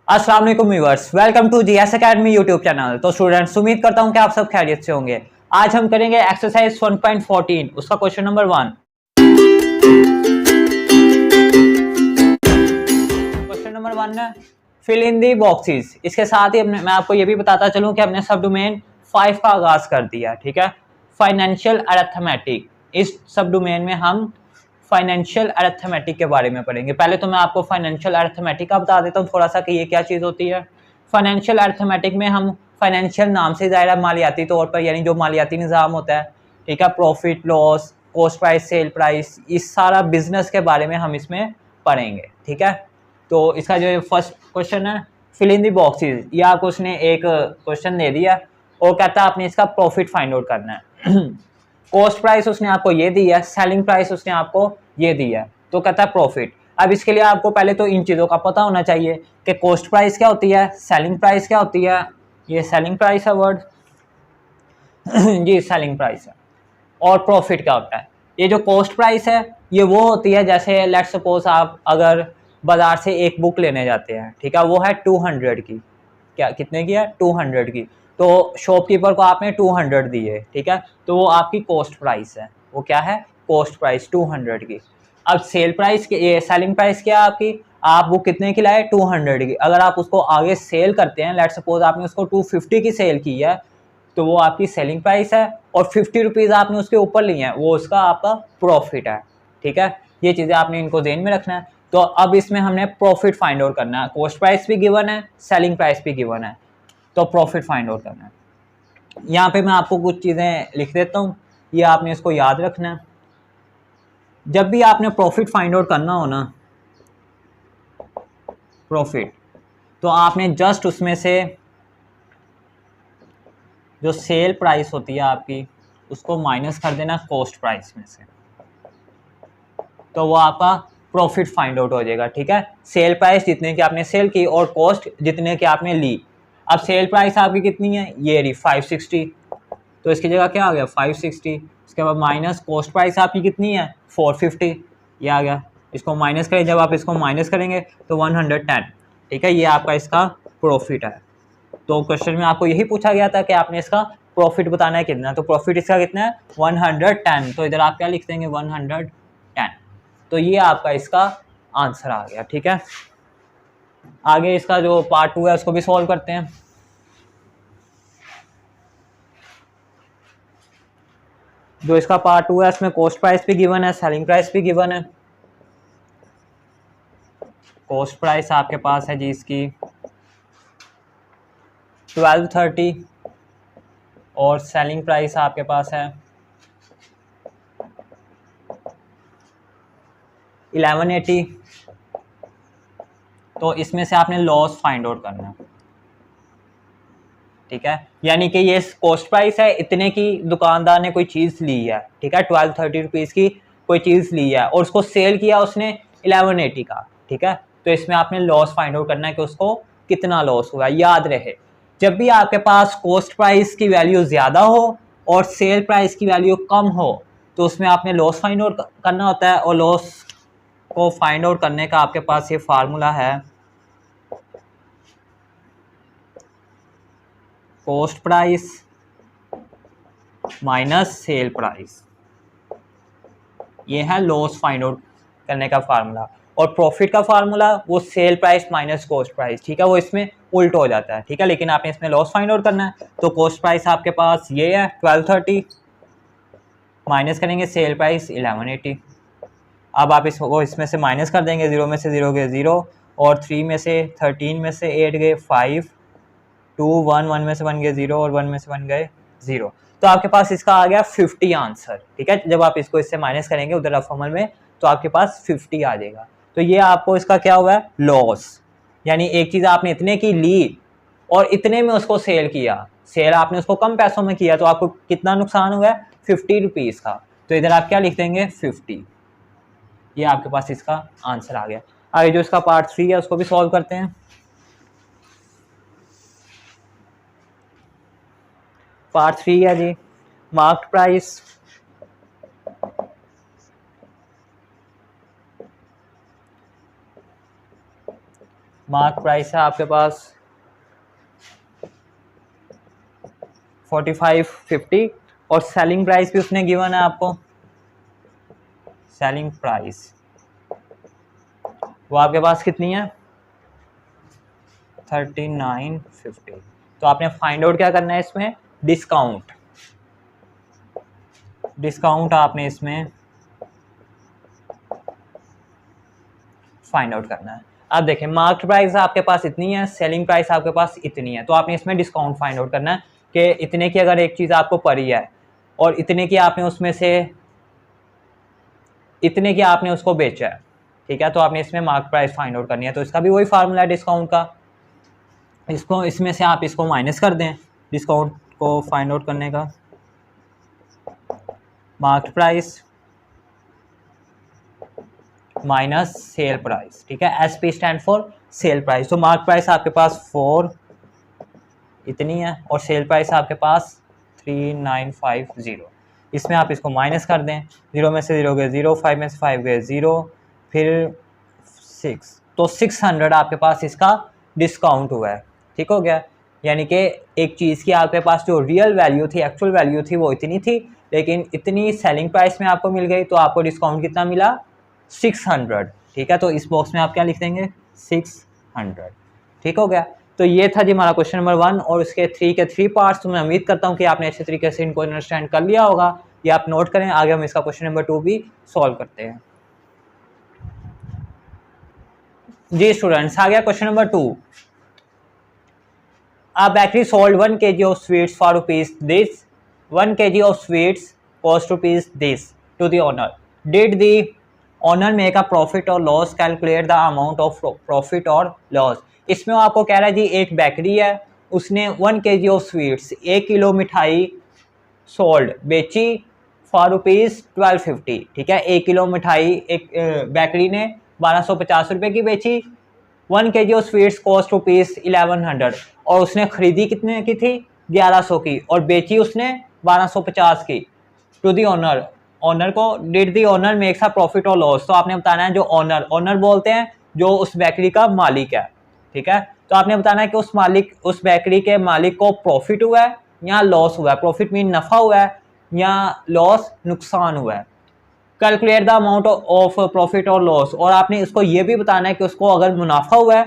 अस्सलाम वालेकुम viewers, welcome to GS academy YouTube channel. तो स्टूडेंट्स, उम्मीद करता हूं कि आप सब खैरियत से होंगे। आज हम करेंगे एक्सरसाइज 1.14, उसका क्वेश्चन नंबर 1। क्वेश्चन नंबर 1 है फिल इन दी बॉक्सेस। इसके साथ ही मैं आपको ये भी बताता चलूं कि हमने सब डोमेन 5 का आगाज कर दिया। ठीक है, फाइनेंशियल अरिथमेटिक। इस सब डोमेन में हम फाइनेंशियल अरिथमेटिक के बारे में पढ़ेंगे। पहले तो मैं आपको फाइनेंशियल अरिथमेटिक का बता देता हूँ थोड़ा सा कि ये क्या चीज़ होती है। फाइनेंशियल अरिथमेटिक में हम फाइनेंशियल नाम से ज़ाहिर मालियाती तौर पर, यानी जो मालियाती निज़ाम होता है, ठीक है, profit loss, cost price, sell price, इस सारा बिजनेस के बारे में हम इसमें पढ़ेंगे। ठीक है, तो इसका जो फर्स्ट क्वेश्चन है फिल इन दी बॉक्सेस, ये आपको उसने एक क्वेश्चन दे दिया और कहता है आपने इसका प्रॉफिट फाइंड आउट करना है। कॉस्ट प्राइस उसने आपको ये दी है, सेलिंग प्राइस उसने आपको ये दी है, तो कहता है प्रॉफिट। अब इसके लिए आपको पहले तो इन चीज़ों का पता होना चाहिए कि कॉस्ट प्राइस क्या होती है, सेलिंग प्राइस क्या होती है। ये सेलिंग प्राइस है वर्ड जी, सेलिंग प्राइस है। और प्रॉफिट क्या होता है। ये जो कॉस्ट प्राइस है ये वो होती है, जैसे लेट्स सपोज आप अगर बाजार से एक बुक लेने जाते हैं, ठीक है, वो है 200 की। क्या कितने की है? 200 की। तो शॉपकीपर को आपने 200 दी है, ठीक है, तो वो आपकी कॉस्ट प्राइस है। वो क्या है? कॉस्ट प्राइस 200 की। अब सेल प्राइस, ये सेलिंग प्राइस क्या है आपकी? आप वो कितने की लाए? 200 की। अगर आप उसको आगे सेल करते हैं, लेट्स सपोज आपने उसको 250 की सेल की है, तो वो आपकी सेलिंग प्राइस है, और 50 रुपीज़ आपने उसके ऊपर लिए हैं, वो उसका आपका प्रॉफिट है। ठीक है, ये चीज़ें आपने इनको ध्यान में रखना है। तो अब इसमें हमने प्रॉफिट फाइंड आउट करना है। कॉस्ट प्राइस भी गिवन है, सेलिंग प्राइस भी गिवन है, तो प्रॉफिट फाइंड आउट करना है। यहाँ पे मैं आपको कुछ चीज़ें लिख देता हूँ, ये आपने इसको याद रखना है। जब भी आपने प्रॉफिट फाइंड आउट करना हो ना, प्रॉफिट, तो आपने जस्ट उसमें से जो सेल प्राइस होती है आपकी, उसको माइनस कर देना कॉस्ट प्राइस में से, तो वो आपका प्रॉफिट फाइंड आउट हो जाएगा। ठीक है, सेल प्राइस जितने की आपने सेल की और कॉस्ट जितने की आपने ली। अब सेल प्राइस आपकी कितनी है? ये रही 560, तो इसकी जगह क्या आ गया? 560। इसके बाद माइनस कॉस्ट प्राइस आपकी कितनी है? 450, ये आ गया। इसको माइनस करें, जब आप इसको माइनस करेंगे तो 110। ठीक है, ये आपका इसका प्रॉफिट है। तो क्वेश्चन में आपको यही पूछा गया था कि आपने इसका प्रॉफिट बताना है कितना, तो प्रॉफिट इसका कितना है? 110। तो इधर आप क्या लिख देंगे? 110। तो ये आपका इसका आंसर आ गया। ठीक है, आगे इसका जो पार्ट 2 है उसको भी सॉल्व करते हैं। जो इसका पार्ट 2 है इसमें कॉस्ट प्राइस भी गिवन है, सेलिंग प्राइस भी गिवन है। कॉस्ट प्राइस आपके पास है जी इसकी 1230, और सेलिंग प्राइस आपके पास है 1180। तो इसमें से आपने लॉस फाइंड आउट करना है। ठीक है, यानी कि ये कॉस्ट प्राइस है, इतने की दुकानदार ने कोई चीज़ ली है, ठीक है, 1230 रुपीज़ की कोई चीज़ ली है, और उसको सेल किया उसने 1180 का। ठीक है, तो इसमें आपने लॉस फाइंड आउट करना है कि उसको कितना लॉस हुआ। याद रहे, जब भी आपके पास कॉस्ट प्राइस की वैल्यू ज़्यादा हो और सेल प्राइस की वैल्यू कम हो, तो उसमें आपने लॉस फाइंड आउट करना होता है। और लॉस को फाइंड आउट करने का आपके पास ये फार्मूला है, cost price minus sale price. ये है लॉस फाइंड आउट करने का फार्मूला। और प्रॉफिट का फार्मूला वो cell price minus cost price. ठीक है, वो इसमें उल्ट हो जाता है। ठीक है, लेकिन आपने इसमें लॉस फाइंड आउट करना है। तो कॉस्ट प्राइस आपके पास ये है 1230, माइनस करेंगे सेल प्राइस 1180। अब आप इसको इसमें से माइनस कर देंगे, 0 में से 0 गए 0, और 3 में से 13 में से 8 गए 5, 2 1 1 में से 1 गए 0, और 1 में से 1 गए 0। तो आपके पास इसका आ गया 50 आंसर। ठीक है, जब आप इसको इससे माइनस करेंगे उधर रफ अमल में, तो आपके पास 50 आ जाएगा। तो ये आपको इसका क्या हुआ है? लॉस। यानी एक चीज़ आपने इतने की ली और इतने में उसको सेल किया, सेल आपने उसको कम पैसों में किया, तो आपको कितना नुकसान हुआ है? 50 रुपीज़ का। तो इधर आप क्या लिख देंगे? 50। ये आपके पास इसका आंसर आ गया। आगे जो इसका पार्ट 3 है उसको भी सॉल्व करते हैं। पार्ट 3 है जी, मार्क्ड प्राइस। मार्क प्राइस है आपके पास 4550 और सेलिंग प्राइस भी उसने गिवन है आपको। सेलिंग प्राइस वो आपके पास कितनी है 3950। तो आपने फाइंड आउट क्या करना है इसमें, डिस्काउंट। डिस्काउंट आपने इसमें फाइंड आउट करना है। अब देखें मार्केट प्राइस आपके पास इतनी है, सेलिंग प्राइस आपके पास इतनी है, तो आपने इसमें डिस्काउंट फाइंड आउट करना है कि इतने की अगर एक चीज़ आपको पड़ी है और इतने की आपने उसमें से इतने की आपने उसको बेचा है, ठीक है, तो आपने इसमें मार्केट प्राइस फाइंड आउट करनी है। तो इसका भी वही फार्मूला है डिस्काउंट का, इसको इसमें से आप इसको माइनस कर दें डिस्काउंट को फाइंड आउट करने का। Market price minus sale price, ठीक है, S P stand for sale price. तो मार्केट प्राइस आपके पास 4 इतनी है और सेल प्राइस आपके पास 3950। इसमें आप इसको माइनस कर दें, 0 में से 0 गए 0, 5 में से 5 गए 0, फिर 6, तो 600 आपके पास इसका डिस्काउंट हुआ है। ठीक हो गया, यानी कि एक चीज़ की आपके पास जो रियल वैल्यू थी, एक्चुअल वैल्यू थी वो इतनी थी, लेकिन इतनी सेलिंग प्राइस में आपको मिल गई, तो आपको डिस्काउंट कितना मिला 600। ठीक है, तो इस बॉक्स में आप क्या लिख देंगे 600। ठीक हो गया, तो ये था जी हमारा क्वेश्चन नंबर 1 और इसके 3 के 3 पार्ट्स। तो मैं उम्मीद करता हूँ कि आपने अच्छे तरीके से इनको अंडरस्टैंड कर लिया होगा। ये आप नोट करें, आगे हम इसका क्वेश्चन नंबर 2 भी सॉल्व करते हैं। जी स्टूडेंट्स, आ गया question number 2। A bakery sold 1 kg of sweets for rupees this. 1 kg of sweets cost rupees this to the owner. Did the owner make a profit or loss? Calculate the amount of profit or loss. इसमें आपको कह रहा है जी एक bakery है, उसने 1 kg of sweets 1 kilo मिठाई sold बेची फॉर रुपीज़ 1250। ठीक है, 1 किलो मिठाई एक बेकरी ने 1250 रुपये की बेची। 1 kg of sweets cost rupees 1100 और उसने खरीदी कितने की थी 1100 की और बेची उसने 1250 की टू दी ओनर। ओनर को did the owner makes a profit और लॉस। तो आपने बताना है जो ओनर, ओनर बोलते हैं जो उस बेकरी का मालिक है। ठीक है, तो आपने बताना है कि उस बेकरी के मालिक को प्रॉफिट हुआ है या लॉस हुआ है। प्रॉफिट मीन नफा हुआ है या लॉस नुकसान हुआ है। Calculate the amount of profit और लॉस, और आपने इसको ये भी बताना है कि उसको अगर मुनाफा हुआ है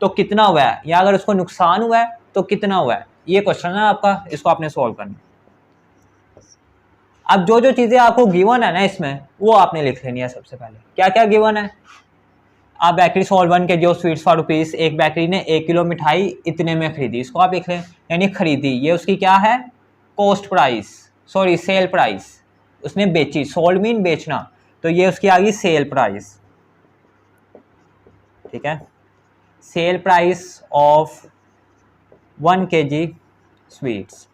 तो कितना हुआ है या अगर उसको नुकसान हुआ है तो कितना हुआ है। ये क्वेश्चन है आपका, इसको आपने सॉल्व करना है। अब जो जो चीजें आपको गिवन है ना इसमें वो आपने लिख लेनी है। सबसे पहले क्या क्या गिवन है, आप bakery sold 1 kg of sweets for rupees, एक बेकरी ने 1 किलो मिठाई इतने में खरीदी, इसको आप लिख लें, यानी खरीदी, ये उसकी क्या है cost price, sorry sale price. उसने बेची, सोल्ड मीन बेचना, तो ये उसकी आ गई सेल प्राइस। ठीक है, cell price of 1 kg sweets.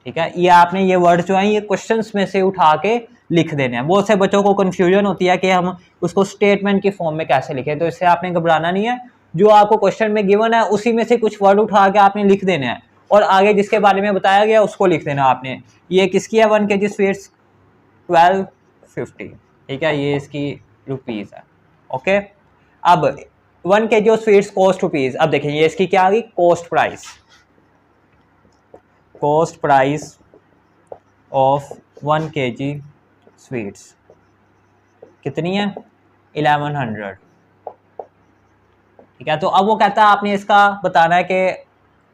ठीक है, ये आपने ये वर्ड जो है ये क्वेश्चंस में से उठा के लिख देने हैं। बहुत से बच्चों को कंफ्यूजन होती है कि हम उसको स्टेटमेंट की फॉर्म में कैसे लिखें, तो इससे आपने घबराना नहीं है। जो आपको क्वेश्चन में गिवन है उसी में से कुछ वर्ड उठा के आपने लिख देने हैं और आगे जिसके बारे में बताया गया उसको लिख देना आपने। ये किसकी है 1 kg स्वीट्स 1250। ठीक है, ये इसकी रुपीज़ है। ओके, अब 1 kg of sweets cost rupees. अब देखिए ये इसकी क्या आ गई cost price. Cost price of 1 kg sweets कितनी है 1100। ठीक है, तो अब वो कहता है आपने इसका बताना है कि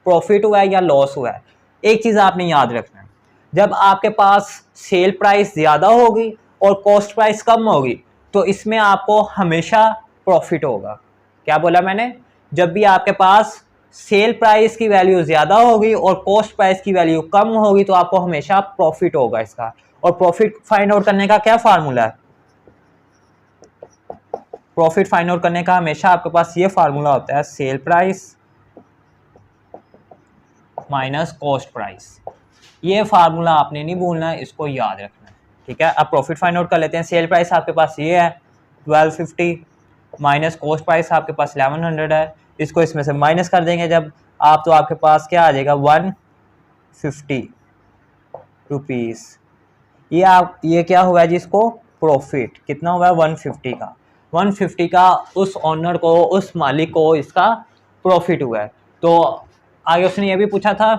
प्रॉफिट हुआ है या लॉस हुआ है। एक चीज़ आपने याद रखना है, जब आपके पास सेल प्राइस ज़्यादा होगी और कॉस्ट प्राइस कम होगी तो इसमें आपको हमेशा प्रॉफिट होगा। क्या बोला मैंने, जब भी आपके पास सेल प्राइस की वैल्यू ज़्यादा होगी और कॉस्ट प्राइस की वैल्यू कम होगी तो आपको हमेशा प्रॉफिट होगा इसका। और प्रॉफिट फाइंड आउट करने का क्या फार्मूला है, प्रॉफिट फाइंड आउट करने का हमेशा आपके पास ये फार्मूला होता है cell price minus cost price. ये फार्मूला आपने नहीं भूलना है, इसको याद रखना है। ठीक है, अब प्रॉफिट फाइंड आउट कर लेते हैं। सेल प्राइस आपके पास ये है 1250 माइनस कॉस्ट प्राइस आपके पास 1100 है। इसको इसमें से माइनस कर देंगे जब आप, तो आपके पास क्या आ जाएगा 150 रुपीज़। ये क्या हुआ है जिसको प्रॉफिट कितना हुआ है 150 का। 150 का उस ऑनर को, उस मालिक को इसका प्रॉफिट हुआ है। तो आगे उसने ये भी पूछा था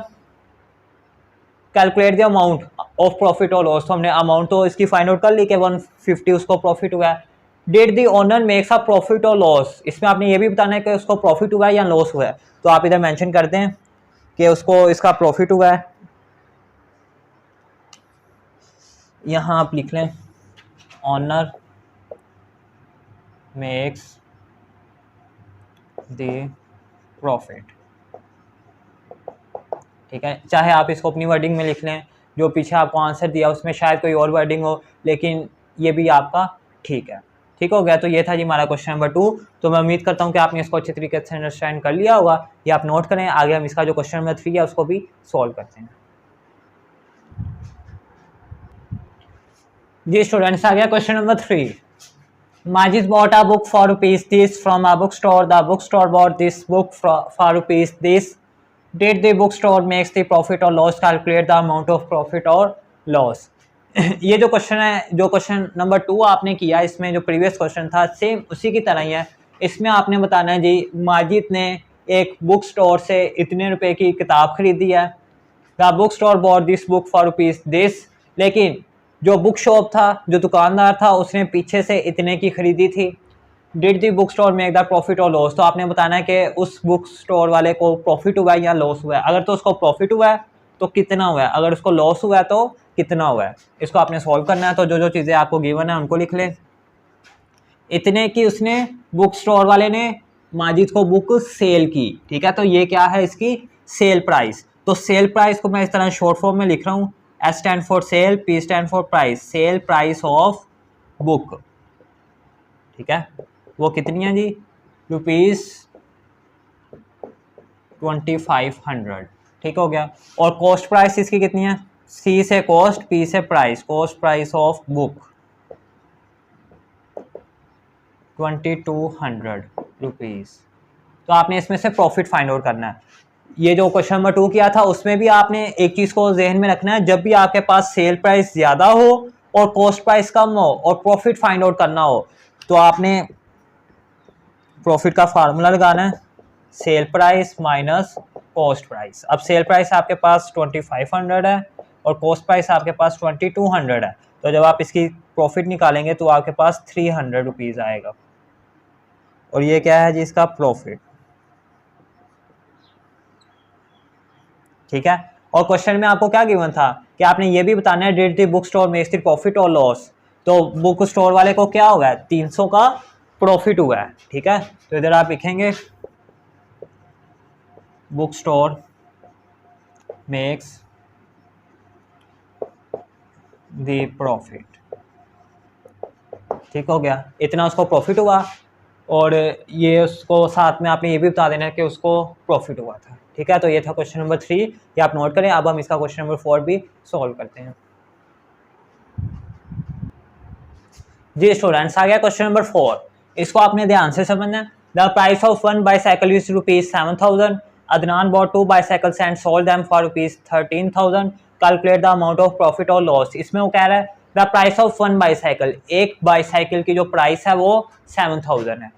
calculate the amount of profit और लॉस, तो हमने अमाउंट तो इसकी फाइंड आउट कर ली कि 150 उसको प्रॉफिट हुआ है। Did the owner makes a profit और लॉस, इसमें आपने ये भी बताना है कि उसको प्रॉफिट हुआ है या लॉस हुआ है। तो आप इधर मेंशन कर दें कि उसको इसका प्रॉफिट हुआ है, यहाँ आप लिख लें ओनर मेक्स द प्रॉफिट, ठीक है। चाहे आप इसको अपनी वर्डिंग में लिख लें, जो पीछे आपको आंसर दिया उसमें शायद कोई और वर्डिंग हो, लेकिन ये भी आपका ठीक है। ठीक हो गया। तो ये था जी हमारा क्वेश्चन नंबर 2। तो मैं उम्मीद करता हूँ कि आपने इसको अच्छी तरीके से अंडरस्टैंड कर लिया होगा। ये आप नोट करें, आगे हम इसका जो क्वेश्चन नंबर 3 है उसको भी सॉल्व करते हैं। जी स्टूडेंट्स, आ गया question number 3। Majid bought a book for rupees this from a bookstore. The bookstore bought this book for rupees this. Did the bookstore makes the profit or loss? Calculate the amount of profit or loss. ये जो question है, जो question number 2 आपने किया, इसमें जो previous question था same उसी की तरह ही है। इसमें आपने बताना है जी माजिद ने एक बुक स्टोर से इतने रुपए की किताब खरीदी है। The book store bought this book for rupees this, लेकिन जो बुक शॉप था, जो दुकानदार था, उसने पीछे से इतने की खरीदी थी। Did the book store make the profit और लॉस, तो आपने बताना है कि उस बुक स्टोर वाले को प्रॉफिट हुआ है या लॉस हुआ है। अगर तो उसको प्रॉफिट हुआ है तो कितना हुआ है, अगर उसको लॉस हुआ है तो कितना हुआ है। इसको आपने सॉल्व करना है। तो जो जो चीज़ें आपको गिवन है उनको लिख लें। इतने की उसने बुक स्टोर वाले ने माजिद को बुक सेल की, ठीक है। तो ये क्या है, इसकी सेल प्राइस। तो सेल प्राइस को मैं इस तरह शॉर्ट फॉर्म में लिख रहा हूँ, S stand for cell, P stand for price, sell price of book, ठीक है। वो कितनी है जी, ₹2500, ठीक हो गया। और कॉस्ट प्राइस इसकी कितनी है, C से कॉस्ट, P से price, cost price of book ₹2200। तो आपने इसमें से प्रॉफिट फाइंड आउट करना है। ये जो क्वेश्चन नंबर 2 किया था उसमें भी आपने एक चीज को जहन में रखना है, जब भी आपके पास सेल प्राइस ज्यादा हो और कॉस्ट प्राइस कम हो और प्रॉफिट फाइंड आउट करना हो, तो आपने प्रॉफिट का फार्मूला लगाना है, cell price minus cost price. अब सेल प्राइस आपके पास 2500 है और कॉस्ट प्राइस आपके पास 2200 है। तो जब आप इसकी प्रॉफिट निकालेंगे तो आपके पास 300 रुपीज आएगा। और ये क्या है जी, इसका प्रॉफिट, ठीक है। और क्वेश्चन में आपको क्या गिवन था कि आपने ये भी बताना है did the book store makes the profit और लॉस। तो बुक स्टोर वाले को क्या हुआ है, 300 का प्रॉफिट हुआ है, ठीक है। तो इधर आप लिखेंगे book store makes the profit, ठीक हो गया। इतना उसको प्रॉफिट हुआ और ये उसको साथ में आपने ये भी बता देना है कि उसको प्रॉफिट हुआ था, ठीक है। तो ये था क्वेश्चन नंबर 3, ये आप नोट करें। अब हम इसका क्वेश्चन नंबर 4 भी सॉल्व करते हैं। जी स्टूडेंट्स, आ गया क्वेश्चन नंबर 4। इसको आपने ध्यान से समझना है। The price of 1 bicycle is ₹7,000। Adnan bought 2 bicycles and sold them for ₹13,000। Calculate the amount of profit और लॉस। इसमें वो कह रहा है द प्राइस ऑफ 1 बाईसाइकिल, एक बाईसाइकिल की जो प्राइस है वो 7,000 है।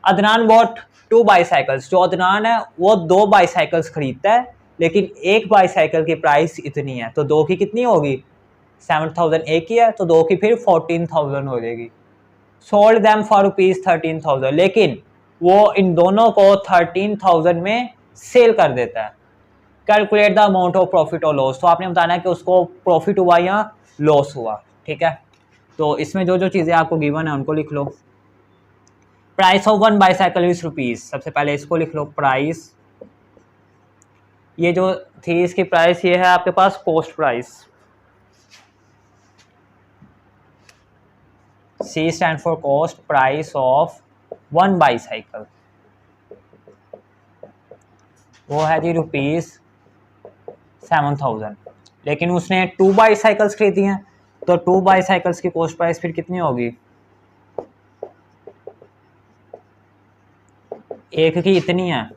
अदनान बॉट 2 बाईसाइकिल्स, जो अदनान है वो 2 बाईसाइकिल्स खरीदता है, लेकिन एक बाईसाइकिल की प्राइस इतनी है, तो 2 की कितनी होगी, 7,000 एक ही है तो 2 की फिर 14,000 हो जाएगी। सोल्ड देम फॉर ₹13,000, लेकिन वो इन दोनों को 13,000 में सेल कर देता है। Calculate the amount of profit और लॉस, तो आपने बताना है कि उसको प्रॉफिट हुआ या लॉस हुआ, ठीक है। तो इसमें जो जो चीज़ें आपको गिवन है उनको लिख लो। प्राइस ऑफ 1 बाईसाइकिल इज ₹, सबसे पहले इसको लिख लो प्राइस। ये जो थी इसकी प्राइस ये है आपके पास cost price, C stand for cost, price of 1 bicycle वो है जी ₹7,000। लेकिन उसने 2 बाईसाइकिल्स खरीदी हैं, तो 2 बाईसाइकिल्स की कॉस्ट प्राइस फिर कितनी होगी, एक की इतनी है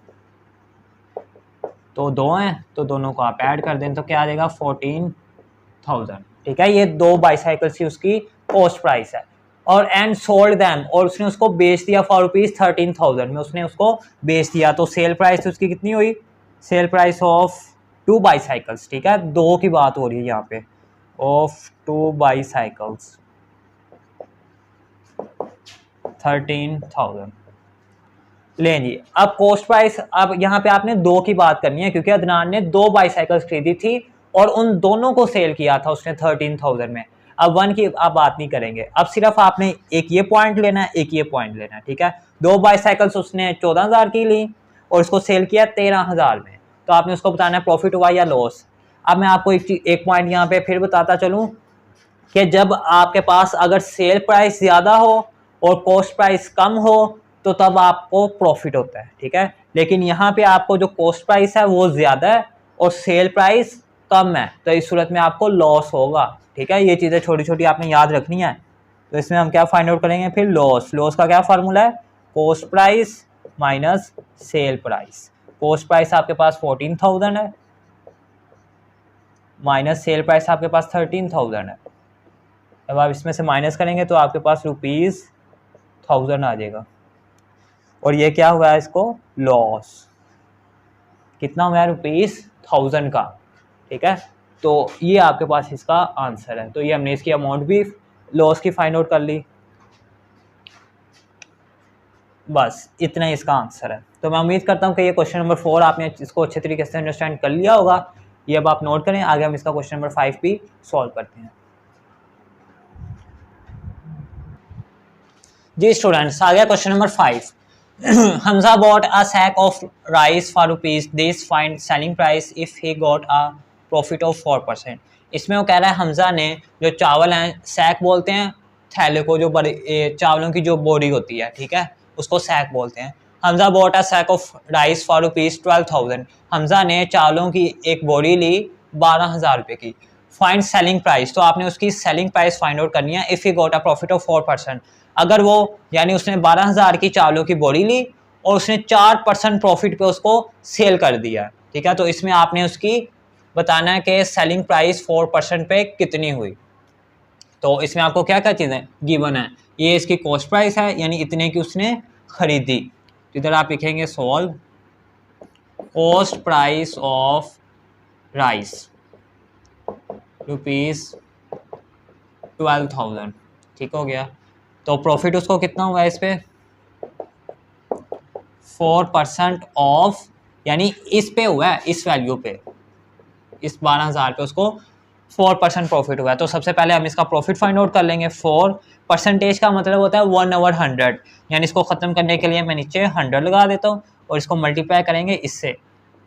तो 2 हैं, तो दोनों को आप ऐड कर दें तो क्या आ जाएगा 14,000, ठीक है। ये 2 बाईसाइकिल्स की उसकी कॉस्ट प्राइस है। और एंड सोल्ड दैम, और उसने उसको बेच दिया फॉर ₹13,000 में, उसने उसको बेच दिया। तो सेल प्राइस उसकी कितनी हुई, सेल प्राइस ऑफ 2 बाईसाइकिल्स, ठीक है, 2 की बात हो रही है यहाँ पे, ऑफ 2 बाईसाइकिल्स 13,000 लें जी। अब कॉस्ट प्राइस, अब यहाँ पे आपने 2 की बात करनी है क्योंकि अदनान ने 2 बाईसाइकिल्स खरीदी थी और उन दोनों को सेल किया था उसने 13,000 में। अब 1 की आप बात नहीं करेंगे, अब सिर्फ आपने एक ये पॉइंट लेना है, एक ये पॉइंट लेना है, ठीक है। 2 बाईसाइकिल्स उसने 14,000 की ली और इसको सेल किया 13,000 में, तो आपने उसको बताना है प्रॉफिट हुआ या लॉस। अब मैं आपको एक पॉइंट यहाँ पे फिर बताता चलूँ कि जब आपके पास अगर सेल प्राइस ज़्यादा हो और कॉस्ट प्राइस कम हो तो तब आपको प्रॉफिट होता है, ठीक है। लेकिन यहाँ पे आपको जो कॉस्ट प्राइस है वो ज़्यादा है और सेल प्राइस कम है, तो इस सूरत में आपको लॉस होगा, ठीक है। ये चीज़ें छोटी छोटी आपने याद रखनी है। तो इसमें हम क्या फाइंड आउट करेंगे फिर, लॉस। लॉस का क्या फार्मूला है, cost price minus sale price. Cost price आपके पास 14,000 है माइनस सेल प्राइस आपके पास 13,000 है। अब आप इसमें से माइनस करेंगे तो आपके पास ₹1000 आ जाएगा और ये क्या हुआ है, इसको लॉस कितना हुआ है, ₹1000 का, ठीक है। तो ये आपके पास इसका आंसर है। तो ये हमने इसकी अमाउंट भी लॉस की फाइंड आउट कर ली, बस इतना ही इसका आंसर है। तो मैं उम्मीद करता हूँ कि ये क्वेश्चन नंबर 4 आपने इसको अच्छे तरीके से अंडरस्टैंड कर लिया होगा। ये अब आप नोट करें, आगे हम इसका क्वेश्चन नंबर 5 भी सॉल्व करते हैं। जी स्टूडेंट्स, आ गया question number 5। Hamza bought a sack of rice for ₹. This find selling price if he got a profit of 4%। इसमें वो कह रहा है हमजा ने जो चावल हैं, सैक बोलते हैं थैले को, जो बड़ी चावलों की जो बोरी होती है, ठीक है, उसको सैक बोलते हैं। Hamza bought a sack of rice for ₹12,000। Hamza ने चावलों की एक बोरी ली 12,000 रुपये की। फाइंड सेलिंग प्राइस, तो आपने उसकी सेलिंग प्राइस फाइंड आउट करनी है if he got a profit of 4%। अगर वो यानी उसने 12,000 की चावलों की बोरी ली और उसने 4% प्रॉफिट पे उसको सेल कर दिया, ठीक है। तो इसमें आपने उसकी बताना है कि सेलिंग प्राइस 4% पे कितनी हुई। तो इसमें आपको क्या क्या चीज़ें गिवन है, ये इसकी कॉस्ट प्राइस है यानी इतने की उसने खरीदी। इधर आप लिखेंगे solve cost price of rice ₹12,000, ठीक हो गया। तो प्रॉफिट उसको कितना हुआ है इस पे, 4% ऑफ, यानी इस पे हुआ है, इस वैल्यू पे, इस 12,000 पे उसको 4% प्रॉफिट हुआ है। तो सबसे पहले हम इसका प्रॉफिट फाइंड आउट कर लेंगे। 4% का मतलब होता है 1/100, यानी इसको ख़त्म करने के लिए मैं नीचे 100 लगा देता हूँ और इसको मल्टीप्लाई करेंगे इससे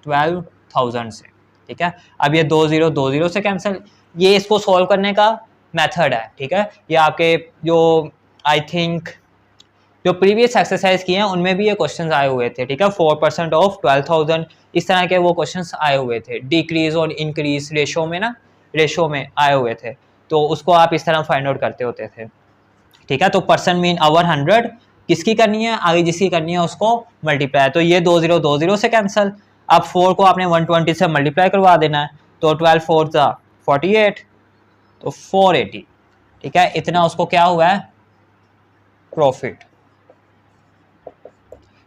12,000 से, ठीक है। अब ये 2 0 से कैंसिल, ये इसको सॉल्व करने का मेथड है, ठीक है। ये आपके जो आई थिंक जो प्रीवियस एक्सरसाइज किए हैं उनमें भी ये क्वेश्चंस आए हुए थे, ठीक है। 4% ऑफ 12,000, इस तरह के वो क्वेश्चंस आए हुए थे, डिक्रीज और इंक्रीज रेशो में ना, रेशो में आए हुए थे। तो उसको आप इस तरह फाइंड आउट करते होते थे, ठीक है। तो परसेंट मीन ओवर 100 किसकी करनी है, आगे जिसकी करनी है उसको मल्टीप्लाई। तो ये 2 0 से कैंसिल। अब 4 को आपने 120 से मल्टीप्लाई करवा देना है, तो 12 4 48, तो 480, ठीक है। इतना उसको क्या हुआ है प्रॉफिट,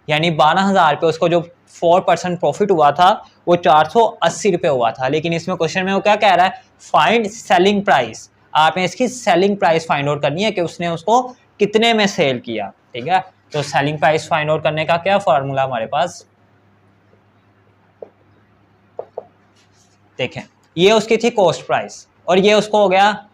यानी 12,000 पे उसको जो 4% प्रॉफिट हुआ था वो 480 रुपये हुआ था। लेकिन इसमें क्वेश्चन में वो क्या कह रहा है, फाइंड सेलिंग प्राइस। आपने इसकी सेलिंग प्राइस फाइंड आउट करनी है कि उसने उसको कितने में सेल किया, ठीक है। तो सेलिंग प्राइस फाइंड आउट करने का क्या फॉर्मूला हमारे पास, देखें, ये उसकी थी कॉस्ट प्राइस और ये उसको हो गया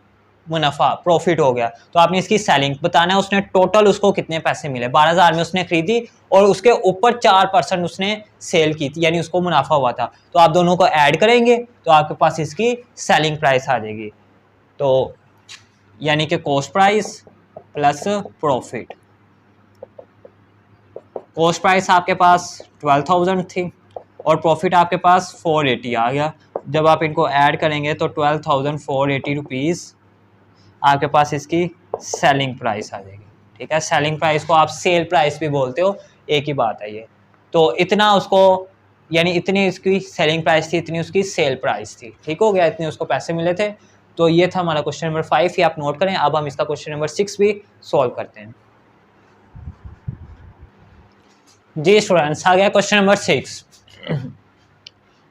मुनाफा, प्रॉफिट हो गया। तो आपने इसकी सेलिंग बताना है, उसने टोटल उसको कितने पैसे मिले, 12,000 में उसने खरीदी और उसके ऊपर 4% उसने सेल की थी, यानी उसको मुनाफा हुआ था। तो आप दोनों को ऐड करेंगे तो आपके पास इसकी सेलिंग प्राइस आ जाएगी। तो यानी कि cost price plus profit. Cost price आपके पास 12,000 थी और प्रॉफिट आपके पास 480 आ गया। जब आप इनको ऐड करेंगे तो 12,480 रुपीज़ आपके पास इसकी सेलिंग प्राइस आ जाएगी, ठीक है। सेलिंग प्राइस को आप सेल प्राइस भी बोलते हो, एक ही बात है ये। तो इतना उसको, यानी इतनी इसकी सेलिंग प्राइस थी, इतनी उसकी सेल प्राइस थी, ठीक हो गया, इतने उसको पैसे मिले थे। तो ये था हमारा क्वेश्चन नंबर 5, ये आप नोट करें। अब हम इसका क्वेश्चन नंबर 6 भी सॉल्व करते हैं। जी स्टूडेंट्स, आ गया question number 6।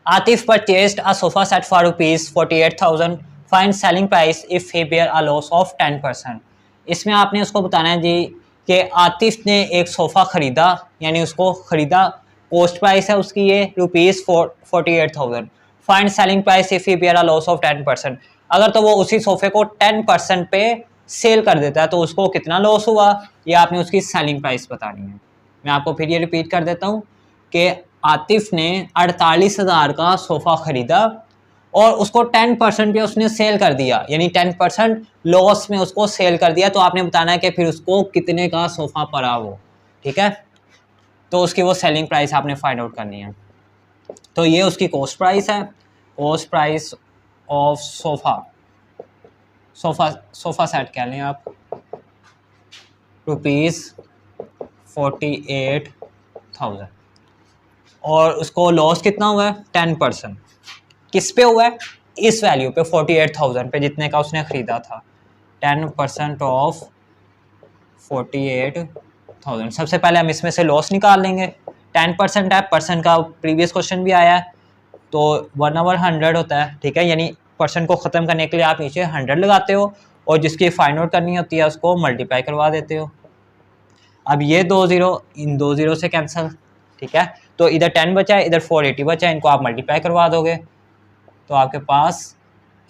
Atif purchased a sofa set for ₹48,000, find selling price if he bear a loss of 10%। इसमें आपने उसको बताना है जी कि आतिफ ने एक सोफ़ा ख़रीदा, यानी उसको ख़रीदा, कॉस्ट प्राइस है उसकी ये ₹48,000, find selling price if he bear a loss of 10%। अगर तो वो उसी सोफ़े को 10% पे सेल कर देता है तो उसको कितना लॉस हुआ, ये आपने उसकी सेलिंग प्राइस बतानी है। मैं आपको फिर ये रिपीट कर देता हूँ कि आतिफ ने 48,000 का सोफ़ा ख़रीदा और उसको 10% पे उसने सेल कर दिया, यानी 10% लॉस में उसको सेल कर दिया। तो आपने बताना है कि फिर उसको कितने का सोफ़ा पड़ा वो, ठीक है। तो उसकी वो सेलिंग प्राइस आपने फाइंड आउट करनी है। तो ये उसकी कॉस्ट प्राइस है, cost price of sofa set कह लें आप, ₹48,000, और उसको लॉस कितना हुआ है, 10%। किस पे हुआ है, इस वैल्यू पे 48,000 पे, जितने का उसने ख़रीदा था। 10% ऑफ 48,000। सबसे पहले हम इसमें से लॉस निकाल लेंगे। 10% है, परसेंट का प्रीवियस क्वेश्चन भी आया है, तो 1/100 होता है, ठीक है। यानी परसेंट को ख़त्म करने के लिए आप नीचे 100 लगाते हो और जिसकी फाइंड आउट करनी होती है उसको मल्टीप्लाई करवा देते हो। अब ये 2 ज़ीरो इन 2 ज़ीरो से कैंसिल, ठीक है। तो इधर 10 बचा है, इधर 480 बचा है, इनको आप मल्टीप्लाई करवा दोगे तो आपके पास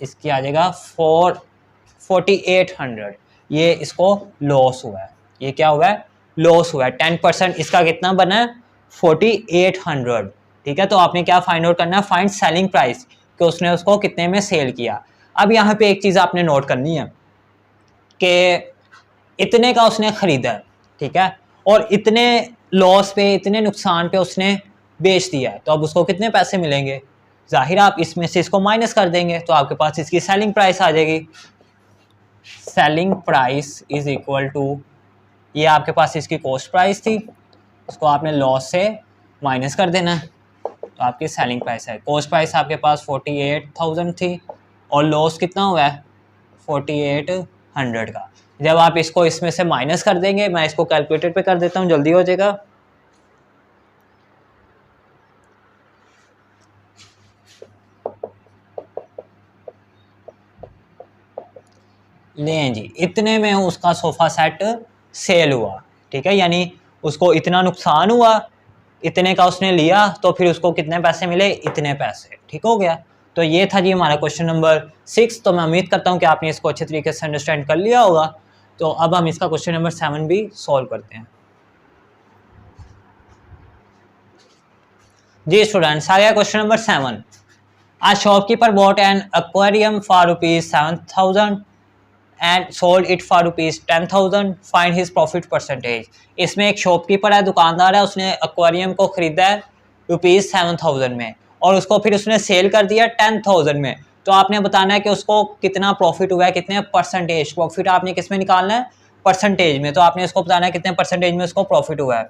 इसकी आ जाएगा 4800। ये इसको लॉस हुआ है, ये क्या हुआ है, लॉस हुआ है। 10% इसका कितना बना है, 4800, ठीक है। तो आपने क्या फाइंड आउट करना है, फाइंड सेलिंग प्राइस, कि उसने उसको कितने में सेल किया। अब यहाँ पे एक चीज़ आपने नोट करनी है कि इतने का उसने ख़रीदा है, ठीक है, और इतने लॉस पे, इतने नुकसान पे उसने बेच दिया है, तो अब उसको कितने पैसे मिलेंगे। जाहिर आप इसमें से इसको माइनस कर देंगे तो आपके पास इसकी सेलिंग प्राइस आ जाएगी। Selling price is equal to, ये आपके पास इसकी कॉस्ट प्राइस थी, इसको आपने लॉस से माइनस कर देना है तो आपकी सेलिंग प्राइस है। कॉस्ट प्राइस आपके पास 48,000 थी और लॉस कितना हुआ है, 4800 का। जब आप इसको इसमें से माइनस कर देंगे, मैं इसको कैलकुलेटर पे कर देता हूँ, जल्दी हो जाएगा। लें जी, इतने में उसका सोफ़ा सेट सेल हुआ, ठीक है, यानी उसको इतना नुकसान हुआ, इतने का उसने लिया, तो फिर उसको कितने पैसे मिले, इतने पैसे, ठीक हो गया। तो ये था जी हमारा क्वेश्चन नंबर 6। तो मैं उम्मीद करता हूँ कि आपने इसको अच्छे तरीके से अंडरस्टैंड कर लिया होगा। तो अब हम इसका क्वेश्चन नंबर 7 भी सॉल्व करते हैं। जी स्टूडेंट्स, आ गया question number 7। A shopkeeper bought an aquarium for ₹7,000 and sold it for ₹10,000. Find his profit percentage. इसमें एक शॉपकीपर है, दुकानदार है, उसने एक्वेरियम को खरीदा है ₹7,000 में और उसको फिर उसने सेल कर दिया 10,000 में। तो आपने बताना है कि उसको कितना प्रॉफिट हुआ है, कितने परसेंटेज प्रॉफिट आपने किस में निकालना है, परसेंटेज में। तो आपने इसको बताना है कितने परसेंटेज में उसको प्रॉफिट हुआ है।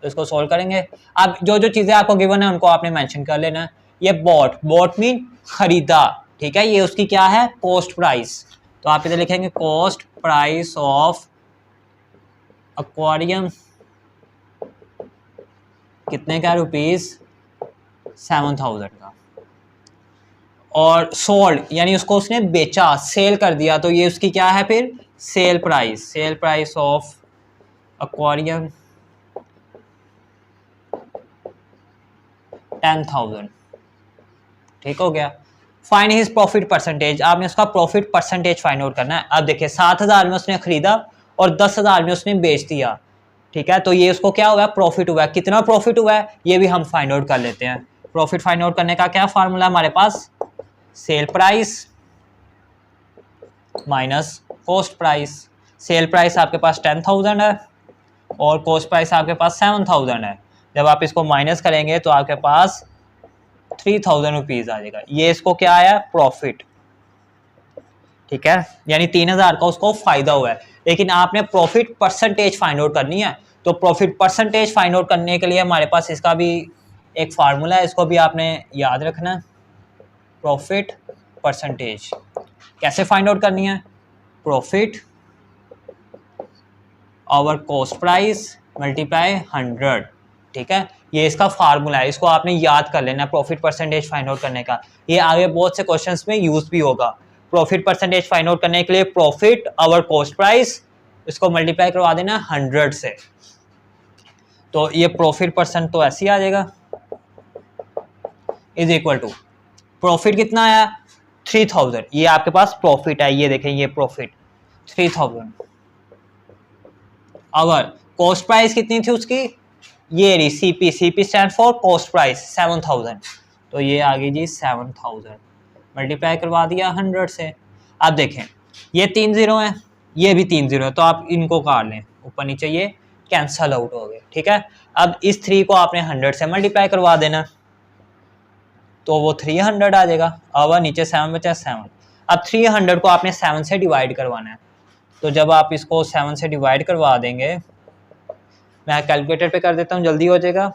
तो इसको सोल्व करेंगे। अब जो जो चीज़ें आपको गिवन है उनको आपने मेंशन कर लेना है। ये बॉट मीन खरीदा, ठीक है, ये उसकी क्या है, कॉस्ट प्राइस। तो आप इधर लिखेंगे कॉस्ट प्राइस ऑफ एक्वेरियम, कितने का, ₹7,000 का। और सोल्ड यानी उसको उसने बेचा, सेल कर दिया, तो ये उसकी क्या है फिर, सेल प्राइस ऑफ एक्वेरियम 10,000, ठीक हो गया। फाइंड हिज प्रॉफिट परसेंटेज, आपने उसका प्रॉफिट परसेंटेज फाइंड आउट करना है। अब देखिए 7,000 में उसने खरीदा और 10,000 में उसने बेच दिया, ठीक है, तो ये उसको क्या हुआ है, प्रॉफिट हुआ है। कितना प्रॉफिट हुआ है ये भी हम फाइंड आउट कर लेते हैं। प्रॉफिट फाइंड आउट करने का क्या फार्मूला हमारे पास, sell price minus cost price. Sell price आपके पास 10,000 है और कॉस्ट प्राइस आपके पास 7,000 है। जब आप इसको माइनस करेंगे तो आपके पास 3,000 रुपीज़ आ जाएगा। ये इसको क्या आया, प्रॉफिट, ठीक है, यानी 3,000 का उसको फायदा हुआ है। लेकिन आपने प्रॉफिट परसेंटेज फाइंड आउट करनी है। तो प्रॉफिट परसेंटेज फाइंड आउट करने के लिए हमारे पास इसका भी एक फार्मूला है, इसको भी आपने याद रखना, प्रॉफिट परसेंटेज। कैसे फाइंड आउट करनी है? Profit over cost price multiply 100, ठीक है। ये इसका फार्मूला है, इसको आपने याद कर लेना प्रॉफिट परसेंटेज फाइंड आउट करने का। ये आगे बहुत से क्वेश्चंस में यूज भी होगा। प्रॉफिट परसेंटेज फाइंड आउट करने के लिए प्रॉफिट ओवर कॉस्ट प्राइस, इसको मल्टीप्लाई करवा देना 100 से, तो ये प्रॉफिट परसेंट तो ऐसे ही आ जाएगा, इज इक्वल टू प्रॉफिट कितना आया 3000, ये आपके पास प्रॉफिट है, ये देखें ये प्रॉफिट 3000। अगर कॉस्ट प्राइस कितनी थी उसकी, ये रही CP, CP stand for cost price 7000, तो ये आ गई जी 7000, मल्टीप्लाई करवा दिया 100 से। अब देखें ये 3 जीरो है, ये भी 3 जीरो है, तो आप इनको काट लें, ऊपर नीचे ये कैंसल आउट हो गए, ठीक है। अब इस 3 को आपने 100 से मल्टीप्लाई करवा देना, तो वो 300 आ जाएगा। अब नीचे 7 बचा 7, अब 300 को आपने 7 से डिवाइड करवाना है, तो जब आप इसको 7 से डिवाइड करवा देंगे, मैं कैलकुलेटर पे कर देता हूँ जल्दी हो जाएगा।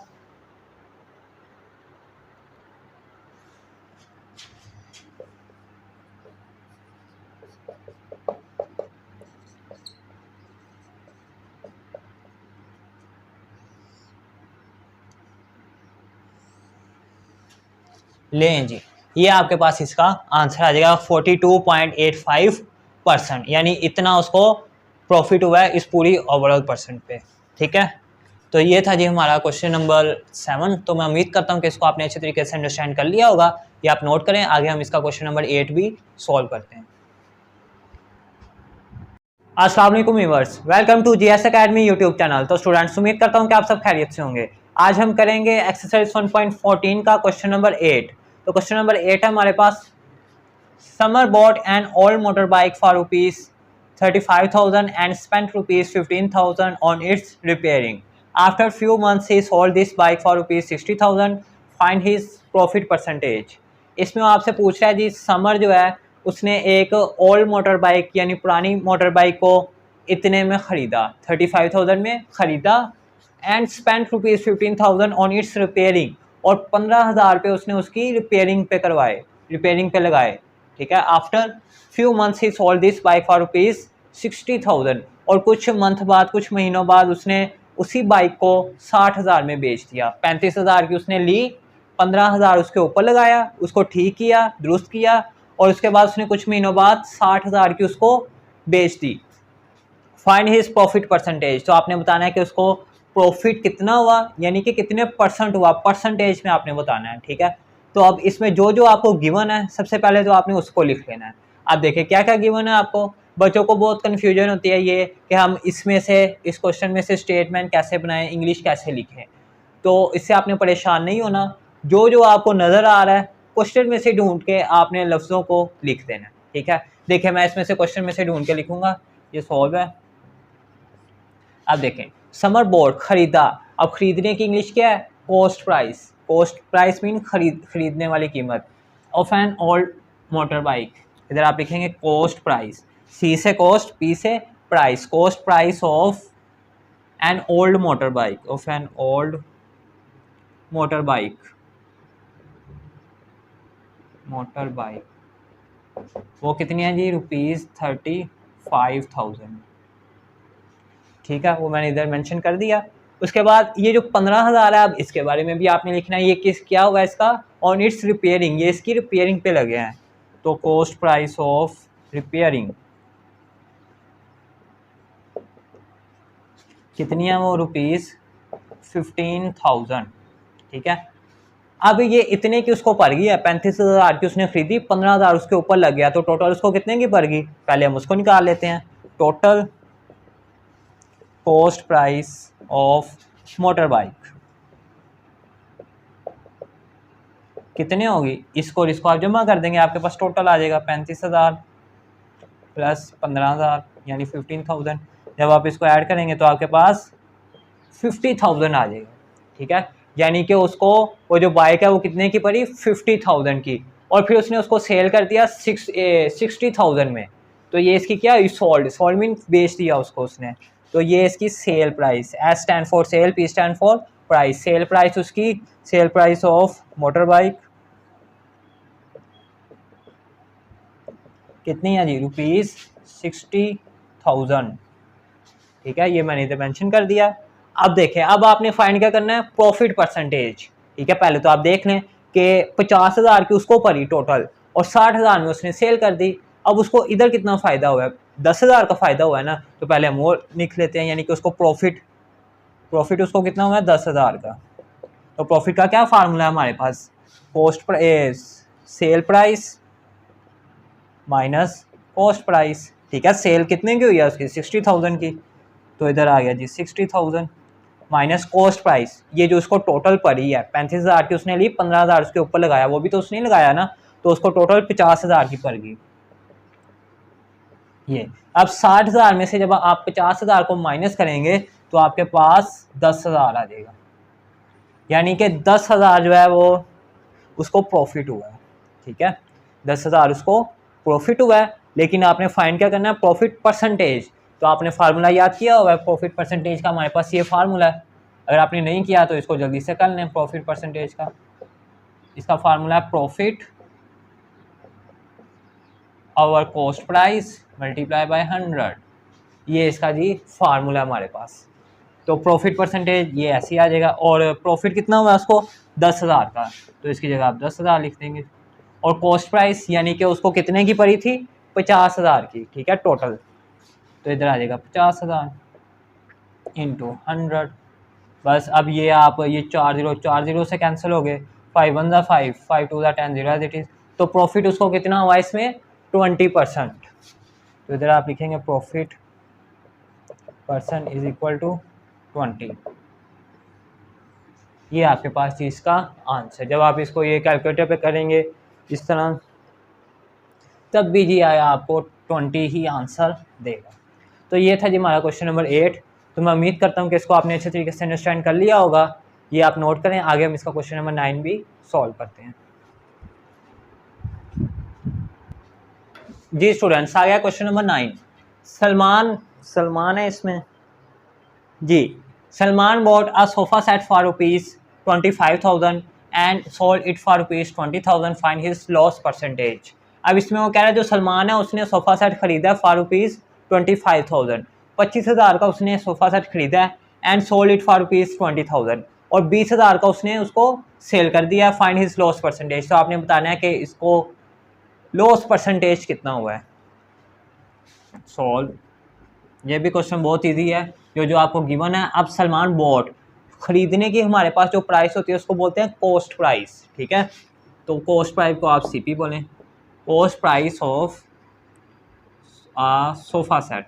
लें जी, ये आपके पास इसका आंसर आ जाएगा 42.85%, यानी इतना उसको प्रॉफिट हुआ है इस पूरी ओवरऑल परसेंट पे, ठीक है। तो ये था जी हमारा क्वेश्चन नंबर 7। तो मैं उम्मीद करता हूँ कि इसको आपने अच्छे तरीके से अंडरस्टैंड कर लिया होगा। ये आप नोट करें, आगे हम इसका क्वेश्चन नंबर 8 भी सॉल्व करते हैं। अस्सलाम वालेकुम viewers, welcome to GS academy YouTube channel. तो स्टूडेंट्स, उम्मीद करता हूँ कि आप सब खैरियत से होंगे। आज हम करेंगे एक्सरसाइज 1.14 का क्वेश्चन नंबर 8। तो क्वेश्चन नंबर 8 है हमारे पास, Samar bought an old motor bike for ₹35,000 and spent ₹15,000 on its repairing. After few months he sold this bike for ₹60,000, find his profit percentage. इसमें आपसे पूछ रहा है जी, समर जो है उसने एक ओल्ड मोटर बाइक यानी पुरानी मोटर बाइक को इतने में ख़रीदा, 35,000 में ख़रीदा, and spent ₹15,000 on its repairing, और 15,000 रुपये उसने उसकी रिपेयरिंग पे करवाए, रिपेयरिंग पे लगाए, ठीक है। After few months he sold this bike for ₹60,000, और कुछ मंथ बाद, कुछ महीनों बाद उसने उसी बाइक को 60,000 में बेच दिया। 35,000 की उसने ली, 15,000 उसके ऊपर लगाया, उसको ठीक किया, दुरुस्त किया, और उसके बाद उसने कुछ महीनों बाद 60,000 की उसको बेच दी। फाइंड हिज प्रॉफिट परसेंटेज, तो आपने बताना है कि उसको प्रॉफिट कितना हुआ, यानी कि कितने परसेंट हुआ, परसेंटेज में आपने बताना है, ठीक है। तो अब इसमें जो जो आपको गिवन है, सबसे पहले तो आपने उसको लिख लेना है। अब देखिए क्या क्या गिवन है आपको। बच्चों को बहुत कन्फ्यूजन होती है ये कि हम इसमें से, इस क्वेश्चन में से स्टेटमेंट कैसे बनाएं, इंग्लिश कैसे लिखें। तो इससे आपने परेशान नहीं होना, जो जो आपको नज़र आ रहा है क्वेश्चन में से ढूंढ के आपने लफ्ज़ों को लिख देना, ठीक है। देखिए मैं इसमें से क्वेश्चन में से ढूंढ के लिखूंगा, ये सॉल्व है। अब देखें, समर बोर्ड खरीदा, अब खरीदने की इंग्लिश क्या है, cost price. Cost price mean खरीदने वाली कीमत of N old motor bike. इधर आप लिखेंगे कॉस्ट प्राइस, सी से कॉस्ट, पी से price, cost price of N old motor bike, of N old motor bike, motor bike वो कितनी है जी, ₹35,000, ठीक है। वो मैंने इधर मेंशन कर दिया। उसके बाद ये जो 15,000 है, अब इसके बारे में भी आपने लिखना है, ये किस क्या हुआ इसका, ऑन इट्स रिपेयरिंग, ये इसकी रिपेयरिंग पे लगे हैं, तो कॉस्ट प्राइस ऑफ रिपेयरिंग कितनी है, वो ₹15,000, ठीक है। अब ये इतने की उसको पड़ गई है, 35,000 की उसने खरीदी, 15,000 उसके ऊपर लग गया, तो टोटल उसको कितने की पड़ गई, पहले हम उसको निकाल लेते हैं। Total cost price of motor bike कितने होगी, इसको और इसको आप जमा कर देंगे, आपके पास टोटल आ जाएगा 35,000 प्लस 15,000 यानी 15,000। जब आप इसको ऐड करेंगे तो आपके पास 50,000 आ जाएगा, ठीक है। यानी कि उसको वो जो बाइक है वो कितने की पड़ी, 50,000 की, और फिर उसने उसको सेल कर दिया 60,000 में। तो ये इसकी क्या, सोल्ड, सोल्ड मीन बेच दिया उसको उसने, तो ये इसकी sell price, S stand for sell, P stand for price, sell price उसकी, sell price of motor bike कितनी है जी, ₹60,000। ठीक है, ये मैंने इधर मेंशन कर दिया। अब देखें, अब आपने फाइंड क्या करना है, प्रॉफिट परसेंटेज। ठीक है, पहले तो आप देख लें कि 50,000 की उसको पड़ी टोटल और 60,000 में उसने सेल कर दी। अब उसको इधर कितना फ़ायदा हुआ है, 10,000 का फ़ायदा हुआ है ना, तो पहले हम वो लिख लेते हैं, यानी कि उसको प्रॉफिट उसको कितना हुआ है, 10,000 का। तो प्रॉफिट का क्या फार्मूला है हमारे पास, sell price minus cost price. ठीक है, सेल कितने की हुई है उसकी, 60,000 की, तो इधर आ गया जी 60,000 माइनस कॉस्ट प्राइस, ये जो उसको टोटल पड़ी है 35,000 की उसने ली, 15,000 उसके ऊपर लगाया, वो भी तो उसने लगाया ना, तो उसको टोटल 50,000 की पड़ गई। ये अब 60,000 में से जब आप 50,000 को माइनस करेंगे तो आपके पास 10,000 आ जाएगा, यानी कि 10,000 जो है वो उसको प्रॉफिट हुआ है। ठीक है, 10,000 उसको प्रॉफिट हुआ है, लेकिन आपने फाइंड क्या करना है, प्रॉफिट परसेंटेज। तो आपने फार्मूला याद किया होगा प्रॉफिट परसेंटेज का, हमारे पास ये फार्मूला है। अगर आपने नहीं किया तो इसको जल्दी से कर लें। प्रॉफिट परसेंटेज का इसका फार्मूला है profit over cost price multiply by 100। ये इसका जी फार्मूला हमारे पास। तो प्रॉफिट परसेंटेज ये ऐसे ही आ जाएगा, और प्रॉफिट कितना हुआ उसको, 10,000 का, तो इसकी जगह आप 10,000 लिख देंगे। और कॉस्ट प्राइस यानी कि उसको कितने की पड़ी थी, 50,000 की। ठीक है, टोटल, तो इधर आ जाएगा 50,000 इंटू 100। बस अब ये आप ये 4 जीरो से कैंसिल हो गए, 5 1 ज़ा 5, 5 2 ज़ा 10, 0 एज इट इज़। तो प्रॉफिट उसको कितना हुआ इसमें, 20%। तो इधर आप लिखेंगे profit percent is equal to 20। ये आपके पास चीज़ का आंसर। जब आप इसको ये कैलकुलेटर पे करेंगे इस तरह, तब भी जी आया आपको 20 ही आंसर देगा। तो ये था जी हमारा क्वेश्चन नंबर 8। तो मैं उम्मीद करता हूँ कि इसको आपने अच्छे तरीके से अंडरस्टैंड कर लिया होगा। ये आप नोट करें, आगे हम इसका क्वेश्चन नंबर 9 भी सॉल्व करते हैं। जी स्टूडेंट्स, आ गया क्वेश्चन नंबर 9। सलमान है इसमें जी। Salman bought a sofa set for ₹25,000 and sold it for ₹20,000. Find his loss percentage. अब इसमें वो कह रहा है जो सलमान है उसने सोफा सेट खरीदा है फॉर ₹25,000, 25,000 का उसने सोफा सेट खरीदा है, एंड सोल्ड इट फॉर ₹20,000, और 20,000 का उसने उसको सेल कर दिया। Find his loss percentage. तो आपने बताना है कि इसको लॉस परसेंटेज कितना हुआ है। सॉल्व। ये भी क्वेश्चन बहुत इजी है, जो आपको गिवन है। अब सलमान बॉट, खरीदने की हमारे पास जो प्राइस होती है उसको बोलते हैं कॉस्ट प्राइस। ठीक है, तो कॉस्ट प्राइस को आप सीपी बोलें, cost price of sofa set.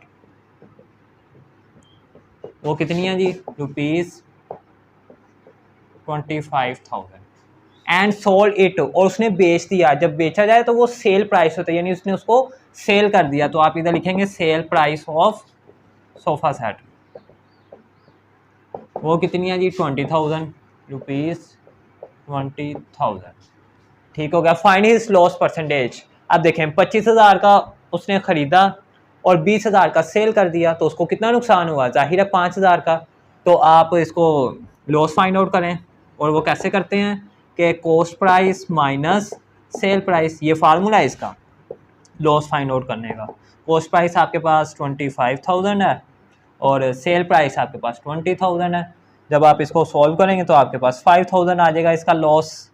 वो कितनी है जी, ₹25,000 एंड सोल्ड इट, और उसने बेच दिया। जब बेचा जाए तो वो सेल प्राइस होता है, यानी उसने उसको सेल कर दिया। तो आप इधर लिखेंगे cell price of sofa set. वो कितनी है जी, ₹20,000, ₹20,000। ठीक हो गया। Find his loss percentage. अब देखें 25,000 का उसने खरीदा और 20,000 का सेल कर दिया, तो उसको कितना नुकसान हुआ, जाहिर है 5,000 का। तो आप इसको लॉस फाइंड आउट करें, और वो कैसे करते हैं कि cost price minus sale price, ये फार्मूला है इसका लॉस फाइंड आउट करने का। कॉस्ट प्राइस आपके पास 25,000 है और सेल प्राइस आपके पास 20,000 है। जब आप इसको सॉल्व करेंगे तो आपके पास 5,000 आ जाएगा इसका लॉस।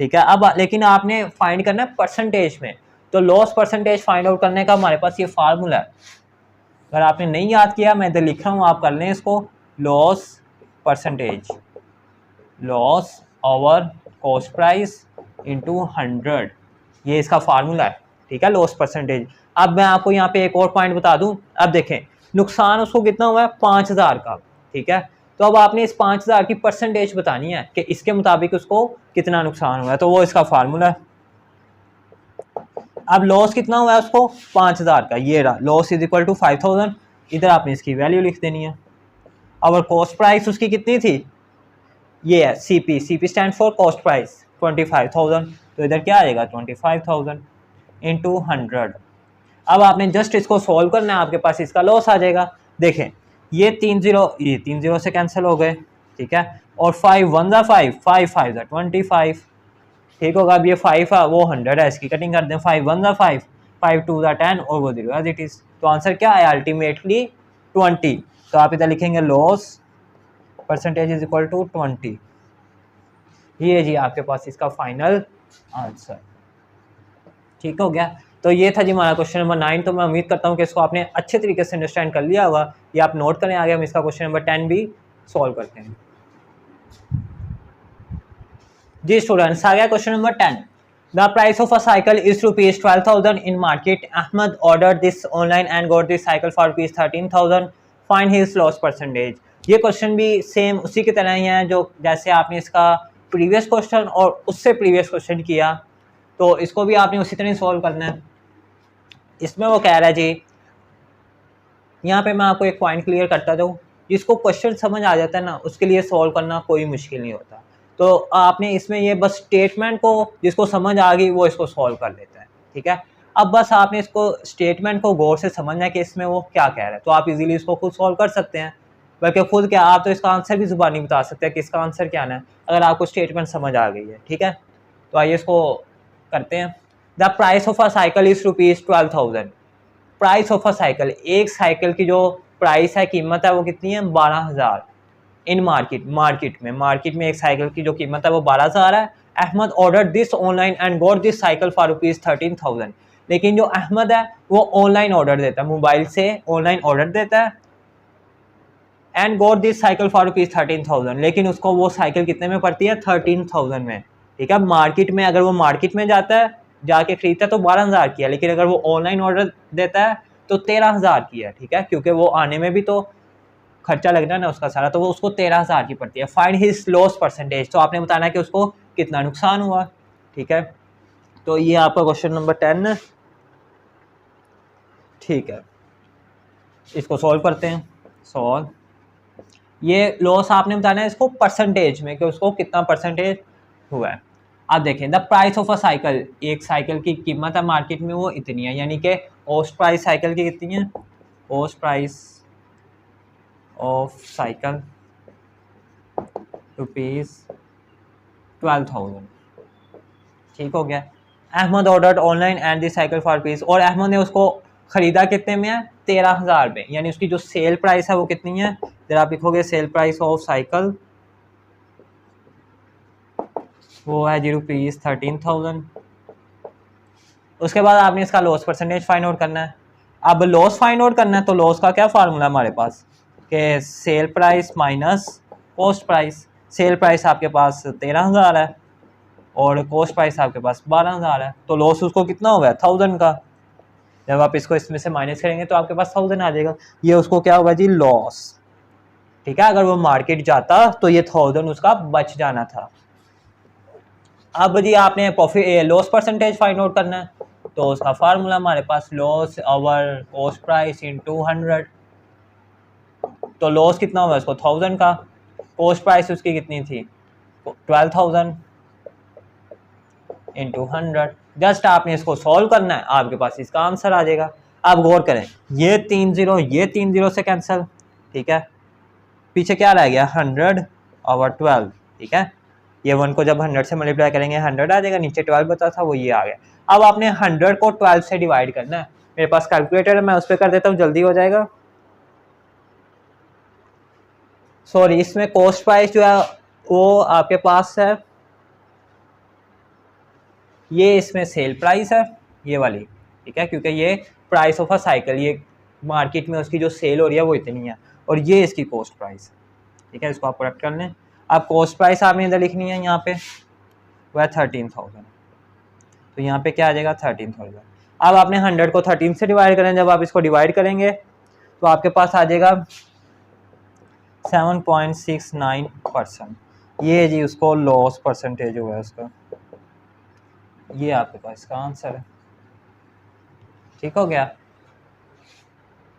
ठीक है, अब लेकिन आपने फाइंड करना है परसेंटेज में। तो लॉस परसेंटेज फाइंड आउट करने का हमारे पास ये फार्मूला है। अगर आपने नहीं याद किया, मैं इधर लिख रहा हूँ, आप कर लें इसको। Loss percentage, loss over cost price into 100, ये इसका फार्मूला है। ठीक है, लॉस परसेंटेज। अब मैं आपको यहाँ पे एक और पॉइंट बता दूं। अब देखें नुकसान उसको कितना हुआ है, 5,000 का। ठीक है, तो अब आपने इस 5,000 की परसेंटेज बतानी है कि इसके मुताबिक उसको कितना नुकसान हुआ है, तो वो इसका फार्मूला है। अब लॉस कितना हुआ है उसको, 5,000 का। ये रहा लॉस इज इक्वल टू 5,000। इधर आपने इसकी वैल्यू लिख देनी है। और कॉस्ट प्राइस उसकी कितनी थी, ये है CP. CP stand for cost price 25,000। तो इधर क्या आएगा, 25,000 इंटू 100। अब आपने जस्ट इसको सॉल्व करना है, आपके पास इसका लॉस आ जाएगा। देखें ये 3 जीरो से कैंसिल हो गए। ठीक है, और 5 1 ज़ा 5, 5 5 ज़ा 25। ठीक होगा। अब ये 5 वो 100 है, इसकी कटिंग कर दें। 5 1 ज़ा 5, 5 2 10 और वो 0 एज इट इज। तो आंसर क्या है अल्टीमेटली 20। तो आप इधर लिखेंगे loss percentage is equal to 20। ये जी आपके पास इसका फाइनल आंसर। ठीक हो गया। तो ये था जी हमारा क्वेश्चन नंबर 9। तो मैं उम्मीद करता हूँ कि इसको आपने अच्छे तरीके से अंडरस्टैंड कर लिया होगा। ये आप नोट करें, आगे हम इसका क्वेश्चन नंबर 10 भी सॉल्व करते हैं। जी स्टूडेंट्स, आ गया question number 10। The price of a cycle is rupees 12,000 in market. Ahmed order this online and got this cycle for rupees 13,000। Find his loss percentage. ये क्वेश्चन भी सेम उसी की तरह ही है जो जैसे आपने इसका प्रीवियस क्वेश्चन और उससे प्रीवियस क्वेश्चन किया, तो इसको भी आपने उसी तरह सॉल्व करना है। इसमें वो कह रहा है जी, यहाँ पे मैं आपको एक पॉइंट क्लियर करता जाऊँ, जिसको क्वेश्चन समझ आ जाता है ना उसके लिए सॉल्व करना कोई मुश्किल नहीं होता। तो आपने इसमें ये बस स्टेटमेंट को जिसको समझ आ गई वो इसको सॉल्व कर लेता है। ठीक है, अब बस आपने इसको स्टेटमेंट को गौर से समझना है कि इसमें वो क्या कह रहा है, तो आप इजीली इसको खुद सॉल्व कर सकते हैं। बल्कि खुद क्या, आप तो इसका आंसर भी जुबानी बता सकते हैं कि इसका आंसर क्या है अगर आपको स्टेटमेंट समझ आ गई है। ठीक है, तो आइए इसको करते हैं। The price of a cycle is rupees 12,000। Price of a cycle, एक साइकिल की जो प्राइस है, कीमत है, वो कितनी है 12,000 इन मार्केट में एक साइकिल की जो कीमत है वो 12,000 है। Ahmed order this online and got this cycle for rupees 13,000। लेकिन जो अहमद है वो ऑनलाइन ऑर्डर देता है, मोबाइल से ऑनलाइन ऑर्डर देता है and got this cycle for rupees 13,000। लेकिन उसको वो साइकिल कितने में पड़ती है 13,000 में। ठीक है, मार्केट में अगर वो मार्केट में जाता है जाके खरीदता है तो 12,000 की है, लेकिन अगर वो ऑनलाइन ऑर्डर देता है तो 13,000 की है। ठीक है, क्योंकि वो आने में भी तो खर्चा लगना है ना उसका सारा, तो वो उसको 13,000 की पड़ती है। फाइंड हिज लॉस परसेंटेज, तो आपने बताना है कि उसको कितना नुकसान हुआ। ठीक है, तो ये आपका क्वेश्चन नंबर 10। ठीक है, इसको सॉल्व करते हैं। सॉल्व, ये लॉस आपने बताना है इसको परसेंटेज में कि उसको कितना परसेंटेज हुआ है। आप देखें, the price of a cycle, एक साइकिल की कीमत है मार्केट में वो इतनी है, यानी कि कॉस्ट प्राइस साइकिल की कितनी है, cost price of cycle rupees 12,000। ठीक हो गया। Ahmed ordered online and the cycle for rupees, और अहमद ने उसको खरीदा कितने में है 13,000 में, यानी उसकी जो सेल प्राइस है वो कितनी है, जरा आप लिखोगे सेल प्राइस ऑफ साइकिल वो है जी रुपीज 13,000। उसके बाद आपने इसका लॉस परसेंटेज फाइंड आउट करना है। अब लॉस फाइंड आउट करना है तो लॉस का क्या फार्मूला हमारे पास कि cell price minus cost price. Sell price आपके पास 13,000 है और कॉस्ट प्राइस आपके पास 12,000 है, तो लॉस उसको कितना होगा 1,000 का। जब आप इसको इसमें से माइनस करेंगे तो आपके पास 1,000 आ जाएगा, ये उसको क्या होगा जी लॉस। ठीक है, अगर वो मार्केट जाता तो ये 1,000 उसका बच जाना था। अब जी आपने profit loss percentage find out करना है, तो उसका फार्मूला हमारे पास loss over cost price into 100। तो लॉस कितना होगा उसको 1,000 का, कॉस्ट प्राइस उसकी कितनी थी 12,000 इंटू 100। जस्ट आपने इसको सॉल्व करना है, आपके पास इसका आंसर आ जाएगा। आप गौर करें, ये 3 0 से कैंसिल। ठीक है, पीछे क्या रह गया 100 ओवर 12। ठीक है, ये 1 को जब 100 से मल्टीप्लाई करेंगे 100 आ जाएगा, नीचे 12 बता था वो ये आ गया। अब आपने 100 को 12 से डिवाइड करना है। मेरे पास कैलकुलेटर है, मैं उस पर कर देता हूँ, जल्दी हो जाएगा। सॉरी, इसमें कॉस्ट प्राइस जो है वो आपके पास है, ये इसमें सेल प्राइस है ये वाली। ठीक है, क्योंकि ये प्राइस ऑफ अ साइकिल, ये मार्केट में उसकी जो सेल हो रही है वो इतनी है, और ये इसकी कॉस्ट प्राइस। ठीक है, इसको आप करेक्ट कर लें। अब कॉस्ट प्राइस आपने इधर लिखनी है, यहाँ पे वो है 13,000, तो यहाँ पे क्या आ जाएगा 13,000। अब आपने 100 को 13 से डिवाइड करें, जब आप इसको डिवाइड करेंगे तो आपके पास आ जाएगा 7.69%। ये जी उसको लॉस परसेंटेज हुआ है उसका, ये आपके पास इसका आंसर है। ठीक हो गया,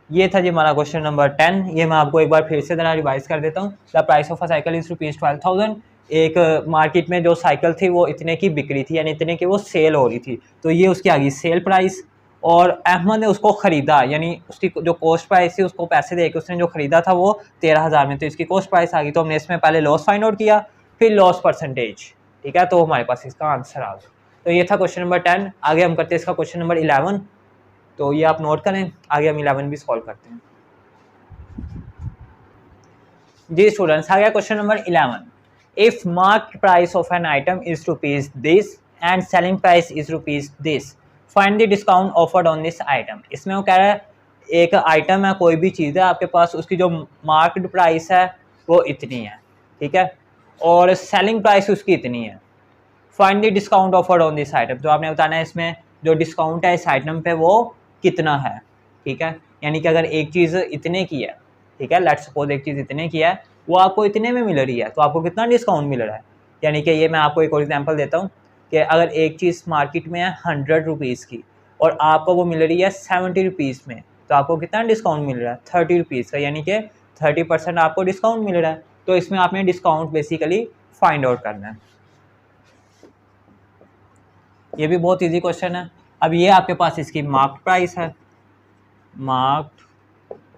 ये था जी हमारा क्वेश्चन नंबर 10। ये मैं आपको एक बार फिर से जरा रिवाइज कर देता हूँ। The price of a cycle is rupees 12,000। एक मार्केट में जो साइकिल थी वो इतने की बिक्री थी, यानी इतने की वो सेल हो रही थी, तो ये उसकी आ गई सेल प्राइस। और अहमद ने उसको ख़रीदा, यानी उसकी जो कॉस्ट प्राइस थी उसको पैसे दे के उसने जो ख़रीदा था वो 13,000 में, तो इसकी कॉस्ट प्राइस आ गई। तो हमने इसमें पहले लॉस फाइंड आउट किया, फिर लॉस परसेंटेज। ठीक है, तो हमारे पास इसका आंसर आ गया। तो ये था क्वेश्चन नंबर 10। आगे हम करते हैं इसका क्वेश्चन नंबर 11। तो ये आप नोट करें, आगे हम 11 भी सॉल्व करते हैं। जी स्टूडेंट्स, आ गया question number 11। If market price of an item is rupees this and selling price is rupees this, find the discount offered on this item. इसमें वो कह रहा है एक आइटम है, कोई भी चीज़ है आपके पास, उसकी जो मार्केट प्राइस है वो इतनी है, ठीक है, और सेलिंग प्राइस उसकी इतनी है। Find the discount offered on this item, तो आपने बताना है इसमें जो डिस्काउंट है इस आइटम पे वो कितना है, ठीक है। यानी कि अगर एक चीज़ इतने की है, ठीक है, लेट्स सपोज एक चीज़ इतने की है, वो आपको इतने में मिल रही है, तो आपको कितना डिस्काउंट मिल रहा है। यानी कि ये मैं आपको एक और एग्जांपल देता हूँ कि अगर एक चीज़ मार्केट में है 100 रुपीज़ की और आपको वो मिल रही है 70 रुपीज़ में, तो आपको कितना डिस्काउंट मिल रहा है 30 रुपीज़ का, यानी कि 30% आपको डिस्काउंट मिल रहा है। तो इसमें आपने डिस्काउंट बेसिकली फाइंड आउट करना है। ये भी बहुत इजी क्वेश्चन है। अब ये आपके पास इसकी मार्क्ड प्राइस है, marked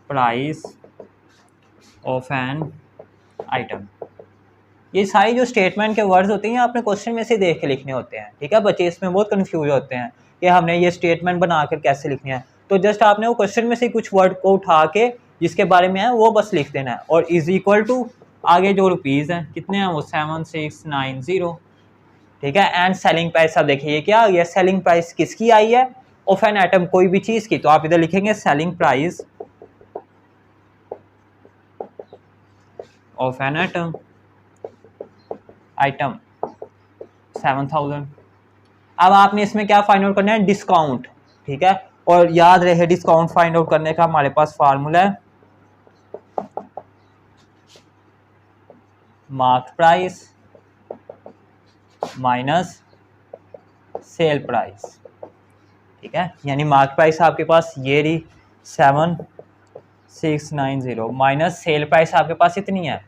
price of an item. ये सारी जो स्टेटमेंट के वर्ड्स होते हैं आपने क्वेश्चन में से देख के लिखने होते हैं, ठीक है। बच्चे इसमें बहुत कंफ्यूज होते हैं कि हमने ये स्टेटमेंट बनाकर कैसे लिखनी है। तो जस्ट आपने वो क्वेश्चन में से कुछ वर्ड को उठा के जिसके बारे में है वो बस लिख देना है, और इज इक्वल टू आगे जो रुपीज़ हैं कितने हैं वो 7690, ठीक है। एंड सेलिंग प्राइस, अब देखिए क्या आ गया, सेलिंग प्राइस किसकी आई है, ऑफ एन आइटम, कोई भी चीज़ की। तो आप इधर लिखेंगे selling price of an item, item 7000। अब आपने इसमें क्या फाइंड आउट करना है, डिस्काउंट, ठीक है। और याद रहे डिस्काउंट फाइंड आउट करने का हमारे पास फार्मूला है market price minus sale price, ठीक है। यानी मार्केट प्राइस आपके पास ये रही 7690 माइनस सेल प्राइस आपके पास इतनी है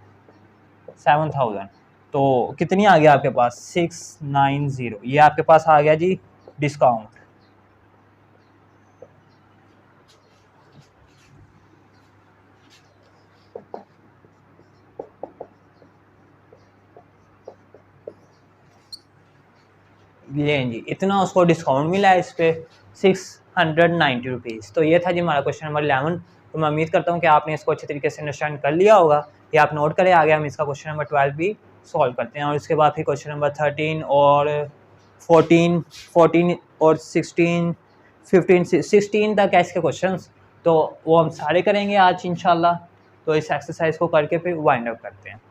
7000, तो कितनी आ गया आपके पास 690, ये आपके पास आ गया जी डिस्काउंट। लें जी, इतना उसको डिस्काउंट मिला है इस पर 690 रुपीज़। तो ये था जी हमारा क्वेश्चन नंबर 11। तो मैं उम्मीद करता हूँ कि आपने इसको अच्छे तरीके से अंडरस्टैंड कर लिया होगा। ये आप नोट करें, आगे हम इसका क्वेश्चन नंबर 12 भी सॉल्व करते हैं, और इसके बाद फिर क्वेश्चन नंबर 13 और 14 और 16, 15, 16 तक है इसके क्वेश्चन, तो वो हम सारे करेंगे आज इंशाल्लाह। तो इस एक्सरसाइज को करके फिर वाइंड अप करते हैं।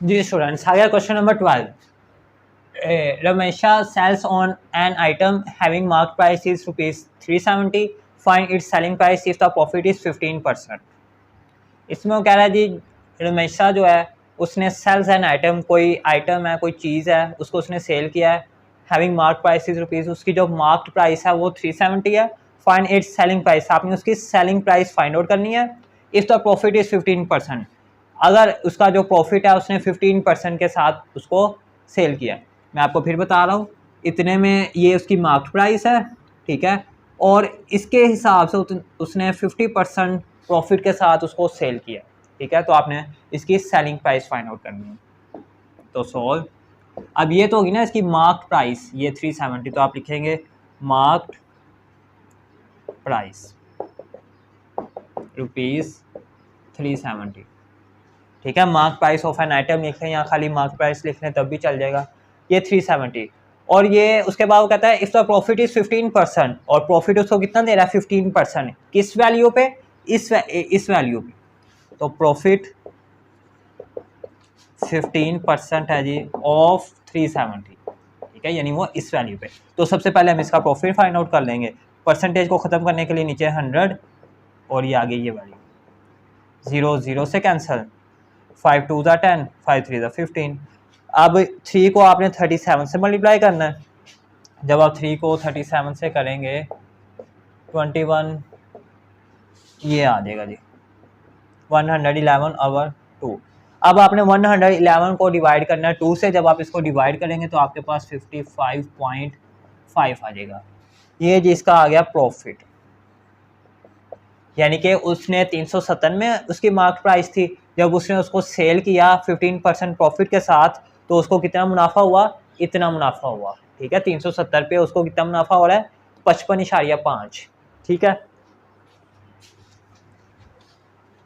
जी स्टूडेंट्स, आ गया question number 12। Ramesha sells on an item having marked price is ₹370. Find its selling price if the profit is 15%. इसमें वो कह रहा है जी रमेशा जो है उसने सेल्स एन आइटम, कोई आइटम है, कोई चीज़ है, उसको उसने सेल किया है, having mark price is rupees, उसकी जो मार्क्ड प्राइस है वो 370 है। फाइंड इट्स सेलिंग प्राइस, आपने उसकी सेलिंग प्राइस फाइंड आउट करनी है। इफ़ द प्रॉफिट इज़ 15%, अगर उसका जो प्रॉफिट है उसने 15% के साथ उसको सेल किया। मैं आपको फिर बता रहा हूँ, इतने में ये उसकी मार्केट प्राइस है, ठीक है, और इसके हिसाब से उसने 50% प्रॉफिट के साथ उसको सेल किया, ठीक है। तो आपने इसकी सेलिंग प्राइस फाइंड आउट करनी है। तो सॉल्व, अब ये तो होगी ना इसकी मार्केट प्राइस, ये 370, तो आप लिखेंगे मार्केट प्राइस ₹370, ठीक है। Mark price of an item लिख लें या खाली मार्क प्राइस लिख लें तब भी चल जाएगा। ये 370, और ये उसके बाद वो कहता है इफ द प्रॉफिट इज 15%, और प्रॉफिट उसको कितना दे रहा है 15%, किस वैल्यू पे, इस वैल्यू पे। तो प्रॉफिट 15% है जी ऑफ 370, ठीक है, यानी वो इस वैल्यू पे। तो सबसे पहले हम इसका प्रॉफिट फाइंड आउट कर लेंगे। परसेंटेज को ख़त्म करने के लिए नीचे 100 और ये आगे ये वैल्यू, 0 0 से कैंसिल, 5 2 ज़ा 10, 5 3 ज़ा 15। अब 3 को आपने 37 से मल्टीप्लाई करना है। जब आप 3 को 37 से करेंगे 21, ये आ जाएगा जी 111/2। अब आपने 111 को डिवाइड करना है 2 से। जब आप इसको डिवाइड करेंगे तो आपके पास 55.5 आ जाएगा। ये जी इसका आ गया प्रॉफिट, यानी कि उसने 370 में उसकी मार्केट प्राइस थी, जब उसने उसको सेल किया 15% प्रॉफिट के साथ, तो उसको कितना मुनाफा हुआ, इतना मुनाफा हुआ, ठीक है। 370 पे उसको कितना मुनाफा हो रहा है, 55.5। ठीक है।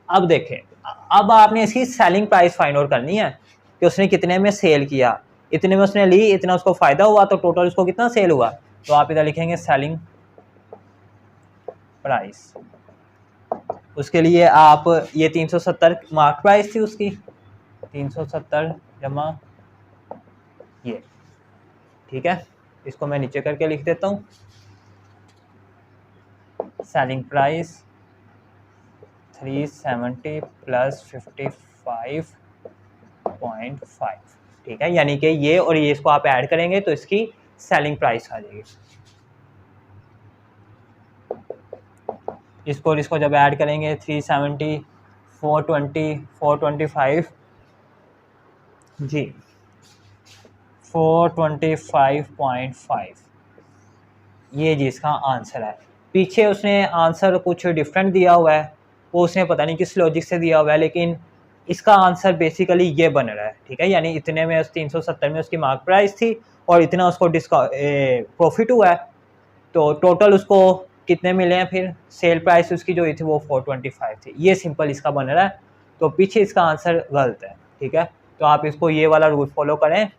अब देखें, अब आपने इसकी सेलिंग प्राइस फाइंड आउट करनी है कि उसने कितने में सेल किया, इतने में उसने ली, इतना उसको फायदा हुआ, तो टोटल उसको कितना सेल हुआ। तो आप इधर लिखेंगे सेलिंग प्राइस। उसके लिए आप ये 370 मार्क प्राइस थी उसकी, 370 जमा ये, ठीक है। इसको मैं नीचे करके लिख देता हूँ, सेलिंग प्राइस 370 प्लस 55.5, ठीक है। यानी कि ये और ये इसको आप ऐड करेंगे तो इसकी सेलिंग प्राइस आ जाएगी। इसको और इसको जब ऐड करेंगे 370 420 425 जी 425.5, ये जी इसका आंसर है। पीछे उसने आंसर कुछ डिफरेंट दिया हुआ है, वो उसने पता नहीं किस लॉजिक से दिया हुआ है, लेकिन इसका आंसर बेसिकली ये बन रहा है, ठीक है। यानी इतने में 370 में उसकी मार्क प्राइस थी और इतना उसको प्रॉफिट हुआ है, तो टोटल उसको कितने मिले हैं, फिर सेल प्राइस उसकी जो थी वो 425 थी। ये सिंपल इसका बन रहा है, तो पीछे इसका आंसर गलत है, ठीक है। तो आप इसको ये वाला रूल फॉलो करें।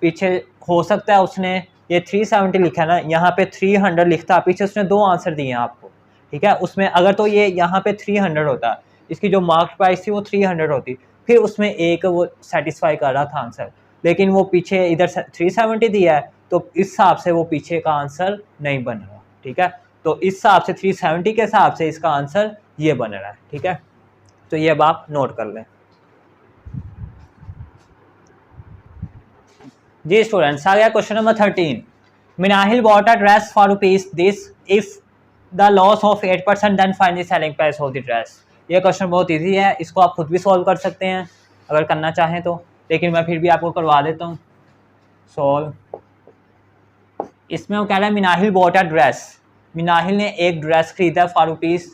पीछे हो सकता है उसने ये 370 लिखा है ना, यहाँ पे 300 लिखता, पीछे उसने 2 आंसर दिए हैं आपको, ठीक है। उसमें अगर तो ये यहाँ पे 300 होता, इसकी जो मार्क प्राइस थी वो 300 होती, फिर उसमें एक वो सेटिस्फाई कर रहा था आंसर, लेकिन वो पीछे इधर 370 दिया है, तो इस हिसाब से वो पीछे का आंसर नहीं बन रहा, ठीक है। तो इस हिसाब से 370 के हिसाब से इसका आंसर ये बन रहा है, ठीक है। तो ये अब आप नोट कर लें जी। स्टूडेंट्स, आ गया question number 13। Minahil bought a dress for rupees this if the loss of 8% then find the selling price of the dress. ये क्वेश्चन बहुत इजी है, इसको आप खुद भी सॉल्व कर सकते हैं अगर करना चाहें तो, लेकिन मैं फिर भी आपको करवा देता हूँ सॉल्व। इसमें वो कह रहा है Minahil bought a dress, Minahil ने एक ड्रेस खरीदा फॉर रुपीज़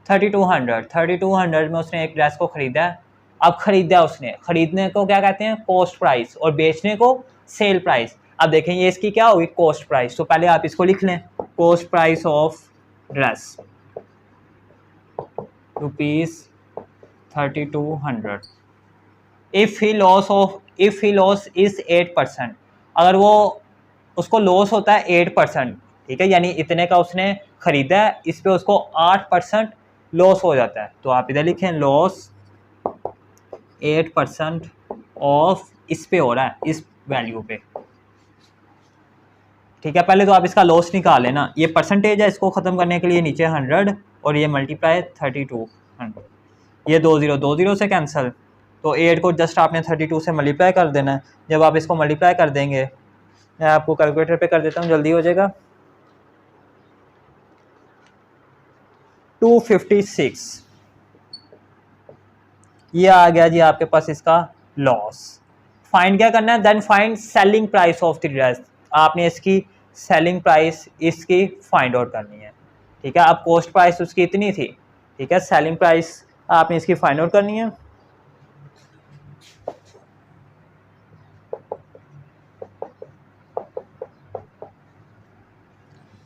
3200 में उसने एक ड्रेस को खरीदा है। अब खरीदा उसने, खरीदने को क्या कहते हैं, कॉस्ट प्राइस, और बेचने को सेल प्राइस। अब देखें ये इसकी क्या होगी, कॉस्ट प्राइस। तो पहले आप इसको लिख लें, cost price of dress ₹3200। If he loss is 8%, अगर वो उसको लॉस होता है 8%, ठीक है, यानी इतने का उसने खरीदा है, इस पे उसको 8% लॉस हो जाता है, तो आप इधर लिखें लॉस 8% ऑफ इस पे हो रहा है, इस वैल्यू पे, ठीक है। पहले तो आप इसका लॉस निकाल लेना, ये परसेंटेज है, इसको ख़त्म करने के लिए नीचे 100 और ये मल्टीप्लाई 3200, ये 2 0 से कैंसिल, तो 8 को जस्ट आपने 32 से मल्टीप्लाई कर देना है। जब आप इसको मल्टीप्लाई कर देंगे, मैं आपको कैलकुलेटर पे कर देता हूँ, जल्दी हो जाएगा, 256, ये आ गया जी आपके पास इसका लॉस। फाइंड क्या करना है, then find selling price of the dress. आपने इसकी सेलिंग प्राइस इसकी फाइंड आउट करनी है, ठीक है। अब कॉस्ट प्राइस उसकी इतनी थी, ठीक है, सेलिंग प्राइस आपने इसकी फाइंड आउट करनी है।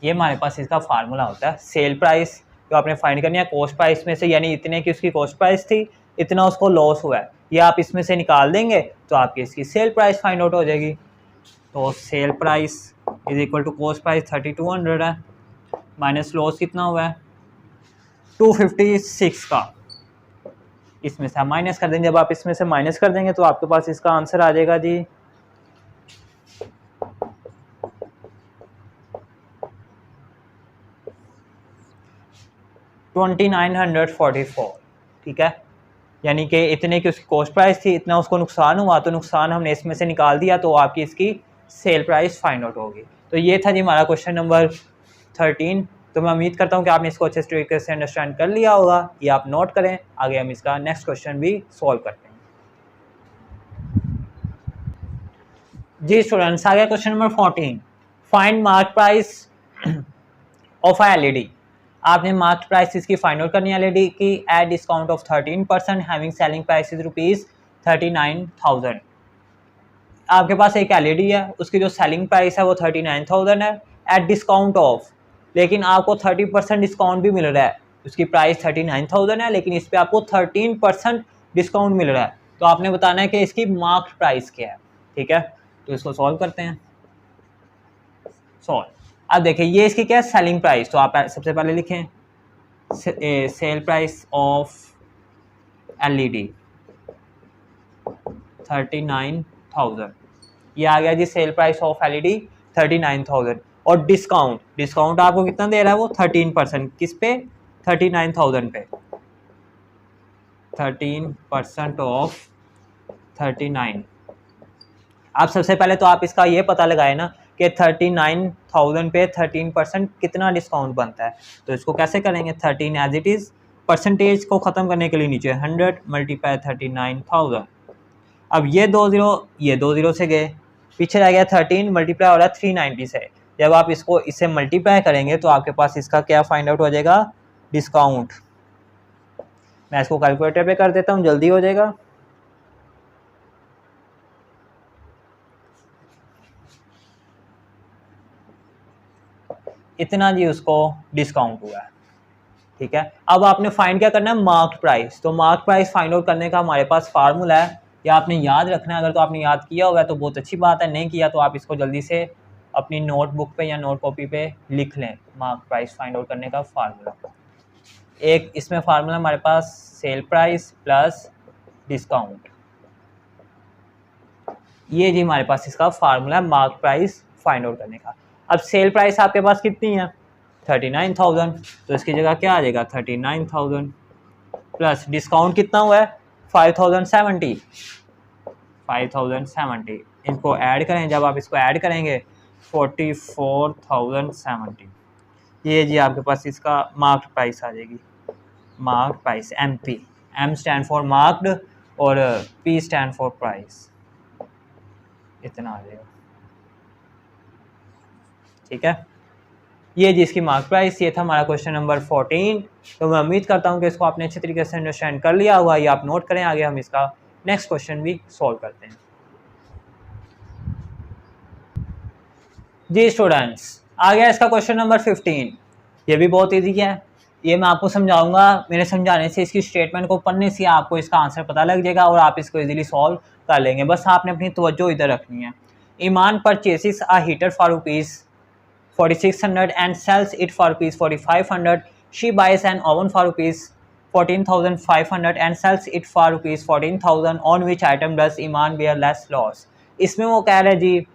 ये हमारे पास इसका फार्मूला होता है, सेल प्राइस जो आपने फाइंड करनी है कॉस्ट प्राइस में से, यानी इतने की उसकी कॉस्ट प्राइस थी, इतना उसको लॉस हुआ है, ये आप इसमें से निकाल देंगे तो आपकी इसकी सेल प्राइस फाइंड आउट हो जाएगी। तो sale price is equal to cost price 3200 है, माइनस लॉस कितना हुआ है 256 का, इसमें से हम माइनस कर देंगे। जब आप इसमें से माइनस कर देंगे तो आपके पास इसका आंसर आ जाएगा जी 2944, ठीक है। यानी कि इतने की उसकी कॉस्ट प्राइस थी, इतना उसको नुकसान हुआ, तो नुकसान हमने इसमें से निकाल दिया, तो आपकी इसकी सेल प्राइस फाइंड आउट होगी। तो ये था जी हमारा क्वेश्चन नंबर 13। तो मैं उम्मीद करता हूँ कि आपने इसको अच्छे तरीके से अंडरस्टैंड कर लिया होगा। ये आप नोट करें, आगे हम इसका नेक्स्ट क्वेश्चन भी सॉल्व करते हैं जी। स्टूडेंट्स, आ गया question number 14। Find mark price of a LED. आपने मार्क प्राइस इसकी फाइंड आउट करनी है एलईडी की at discount of 13%, having selling price is ₹39,000। आपके पास एक एलईडी है, उसकी जो सेलिंग प्राइस है वो 39,000 है एट डिस्काउंट ऑफ, लेकिन आपको 30% डिस्काउंट भी मिल रहा है। उसकी प्राइस 39,000 है लेकिन इस पर आपको 13% डिस्काउंट मिल रहा है। तो आपने बताना है कि इसकी मार्केट प्राइस क्या है। ठीक है, तो इसको सॉल्व करते हैं। सॉल्व। अब देखिए ये इसकी क्या है, सेलिंग प्राइस। तो आप सबसे पहले लिखें सेल प्राइस ऑफ एलईडी 39,000, ये आ गया जी सेल प्राइस ऑफ एलईडी 39,000। और डिस्काउंट, डिस्काउंट आपको कितना दे रहा है वो 13%, किस पे 39,000 पे, 13% ऑफ 39। आप सबसे पहले तो आप इसका ये पता लगाए ना कि 39,000 पे 13% कितना डिस्काउंट बनता है। तो इसको कैसे करेंगे, 13 एज इट इज़, परसेंटेज को ख़त्म करने के लिए नीचे 100 मल्टीप्लाई 39,000। अब ये 2 0 से गए, पीछे रह गया 13 मल्टीप्लाई हो रहा है 390 से। जब आप इसको इससे मल्टीप्लाई करेंगे तो आपके पास इसका क्या फाइंड आउट हो जाएगा, डिस्काउंट। मैं इसको कैलकुलेटर पे कर देता हूँ, जल्दी हो जाएगा। इतना जी उसको डिस्काउंट हुआ है। ठीक है, अब आपने फाइंड क्या करना है, मार्क्ड प्राइस। तो मार्क्ड प्राइस फाइंड आउट करने का हमारे पास फार्मूला है, या आपने याद रखना है। अगर तो आपने याद किया हुआ है तो बहुत अच्छी बात है, नहीं किया तो आप इसको जल्दी से अपनी नोटबुक पे या नोट कॉपी पे लिख लें। मार्क्ड प्राइस फाइंड आउट करने का फार्मूला, एक इसमें फार्मूला हमारे पास सेल प्राइस प्लस डिस्काउंट, ये जी हमारे पास इसका फार्मूला है मार्क्ड प्राइस फाइंड आउट करने का। अब सेल प्राइस आपके पास कितनी है, 39,000, तो इसकी जगह क्या आ जाएगा 39,000 प्लस डिस्काउंट कितना हुआ है 5,070, 5,070। इनको ऐड करें, जब आप इसको ऐड करेंगे 44,070, ये जी आपके पास इसका मार्क्ड प्राइस आ जाएगी। Marked price MP, M stand for marked और P स्टैंड फॉर प्राइस, इतना आ जाएगा। ठीक है, ये जी इसकी मार्क प्राइस। ये था हमारा क्वेश्चन नंबर 14। तो मैं उम्मीद करता हूँ कि इसको आपने अच्छे तरीके से अंडरस्टैंड कर लिया हुआ। ये आप नोट करें, आगे हम इसका नेक्स्ट क्वेश्चन भी सॉल्व करते हैं। जी स्टूडेंट्स, आ गया इसका क्वेश्चन नंबर 15। ये भी बहुत ईजी है, ये मैं आपको समझाऊंगा। मेरे समझाने से, इसकी स्टेटमेंट को पढ़ने से आपको इसका आंसर पता लग जाएगा और आप इसको इजीली सॉल्व कर लेंगे। बस आपने अपनी तवज्जो इधर रखनी है। Iman purchases a heater for ₹4,600 and sells it for ₹4,500. She buys an oven for ₹14,500 and sells it for ₹14,000. On which item does Iman bear less loss? इसमें वो कह रहे जी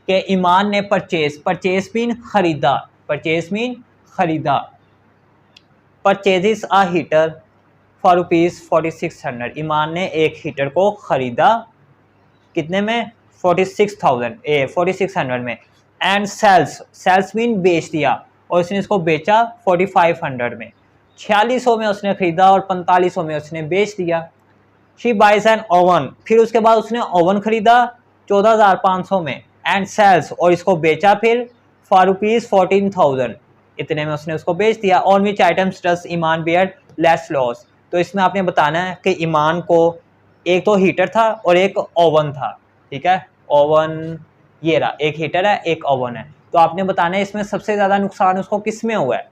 कि ईमान ने परचेज मीन खरीदा, परचेज मीन खरीदा, परचेजेस अ हीटर फॉर ₹4,600। ईमान ने एक हीटर को खरीदा कितने में, 46,000 में। एंड सेल्स मीन बेच दिया, और उसने इसको बेचा 4,500 में। 4600 में उसने खरीदा और 4500 में उसने बेच दिया। शी बाइज एन ओवन, फिर उसके बाद उसने ओवन खरीदा 14,500 में। एंड सेल्स, और इसको बेचा फिर फॉर ₹14,000, इतने में उसने उसको बेच दिया। On which items does Iman bear less loss? तो इसमें आपने बताना है कि ईमान को एक तो हीटर था और एक ओवन था। ठीक है, ओवन ये रहा, एक हीटर है एक ओवन है। तो आपने बताना है इसमें सबसे ज़्यादा नुकसान उसको किस में हुआ है।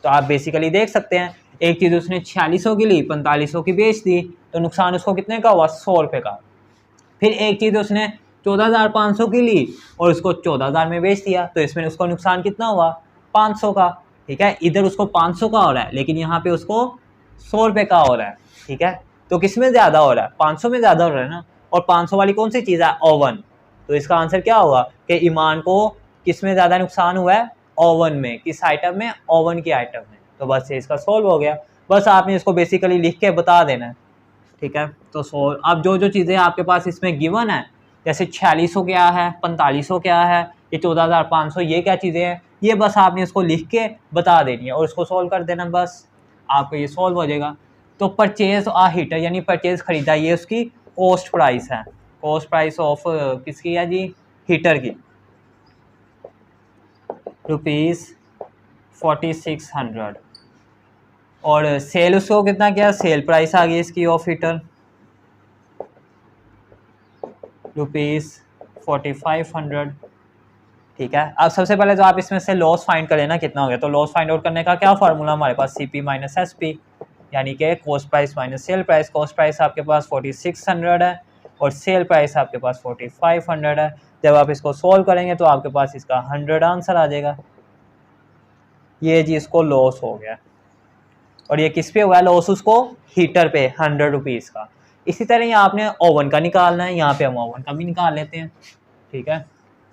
तो आप बेसिकली देख सकते हैं, एक चीज़ उसने 4600 की ली, 4500 की बेच दी, तो नुकसान उसको कितने का हुआ, 100 रुपये का। फिर एक चीज़ उसने 14,500 की ली और उसको 14,000 में बेच दिया, तो इसमें उसको नुकसान कितना हुआ, 500 का। ठीक है, इधर उसको 500 का हो रहा है लेकिन यहाँ पे उसको 100 रुपये का हो रहा है। ठीक है, तो किस में ज़्यादा हो रहा है, 500 में ज़्यादा हो रहा है ना। और 500 वाली कौन सी चीज़ है, ओवन। तो इसका आंसर क्या होगा कि ईमान को किस में ज़्यादा नुकसान हुआ है, ओवन में। किस आइटम में, ओवन की आइटम में। तो बस इसका सॉल्व हो गया। बस आपने इसको बेसिकली लिख के बता देना है। ठीक है, तो सॉल्व। अब जो चीज़ें आपके पास इसमें गिवन है, जैसे 4600 क्या है, 4500 क्या है, ये 14,500, ये क्या चीज़ें हैं, ये बस आपने इसको लिख के बता देनी है और इसको सॉल्व कर देना, बस आपको ये सॉल्व हो जाएगा। तो परचेज आ हीटर यानी परचेज खरीदा, ये उसकी कॉस्ट प्राइस है। कॉस्ट प्राइस ऑफ किसकी है जी, हीटर की, ₹4600। और सेल उसको कितना क्या, सेल प्राइस आ गई इसकी ऑफ हीटर 4500। ठीक है, अब सबसे पहले तो आप इसमें से लॉस फाइंड करें ना कितना हो गया। तो लॉस फाइंड आउट करने का क्या फार्मूला हमारे पास, CP माइनस SP, यानी कि cost price minus sale price. Cost price आपके पास 4600 है और सेल प्राइस आपके पास 4500 है। जब आप इसको सोल्व करेंगे तो आपके पास इसका 100 आंसर आ जाएगा। ये जी इसको लॉस हो गया, और ये किस पे हुआ है लॉस, उसको हीटर पे 100 रुपीज़ का। इसी तरह यहाँ आपने ओवन का निकालना है, यहाँ पे हम ओवन का भी निकाल लेते हैं। ठीक है,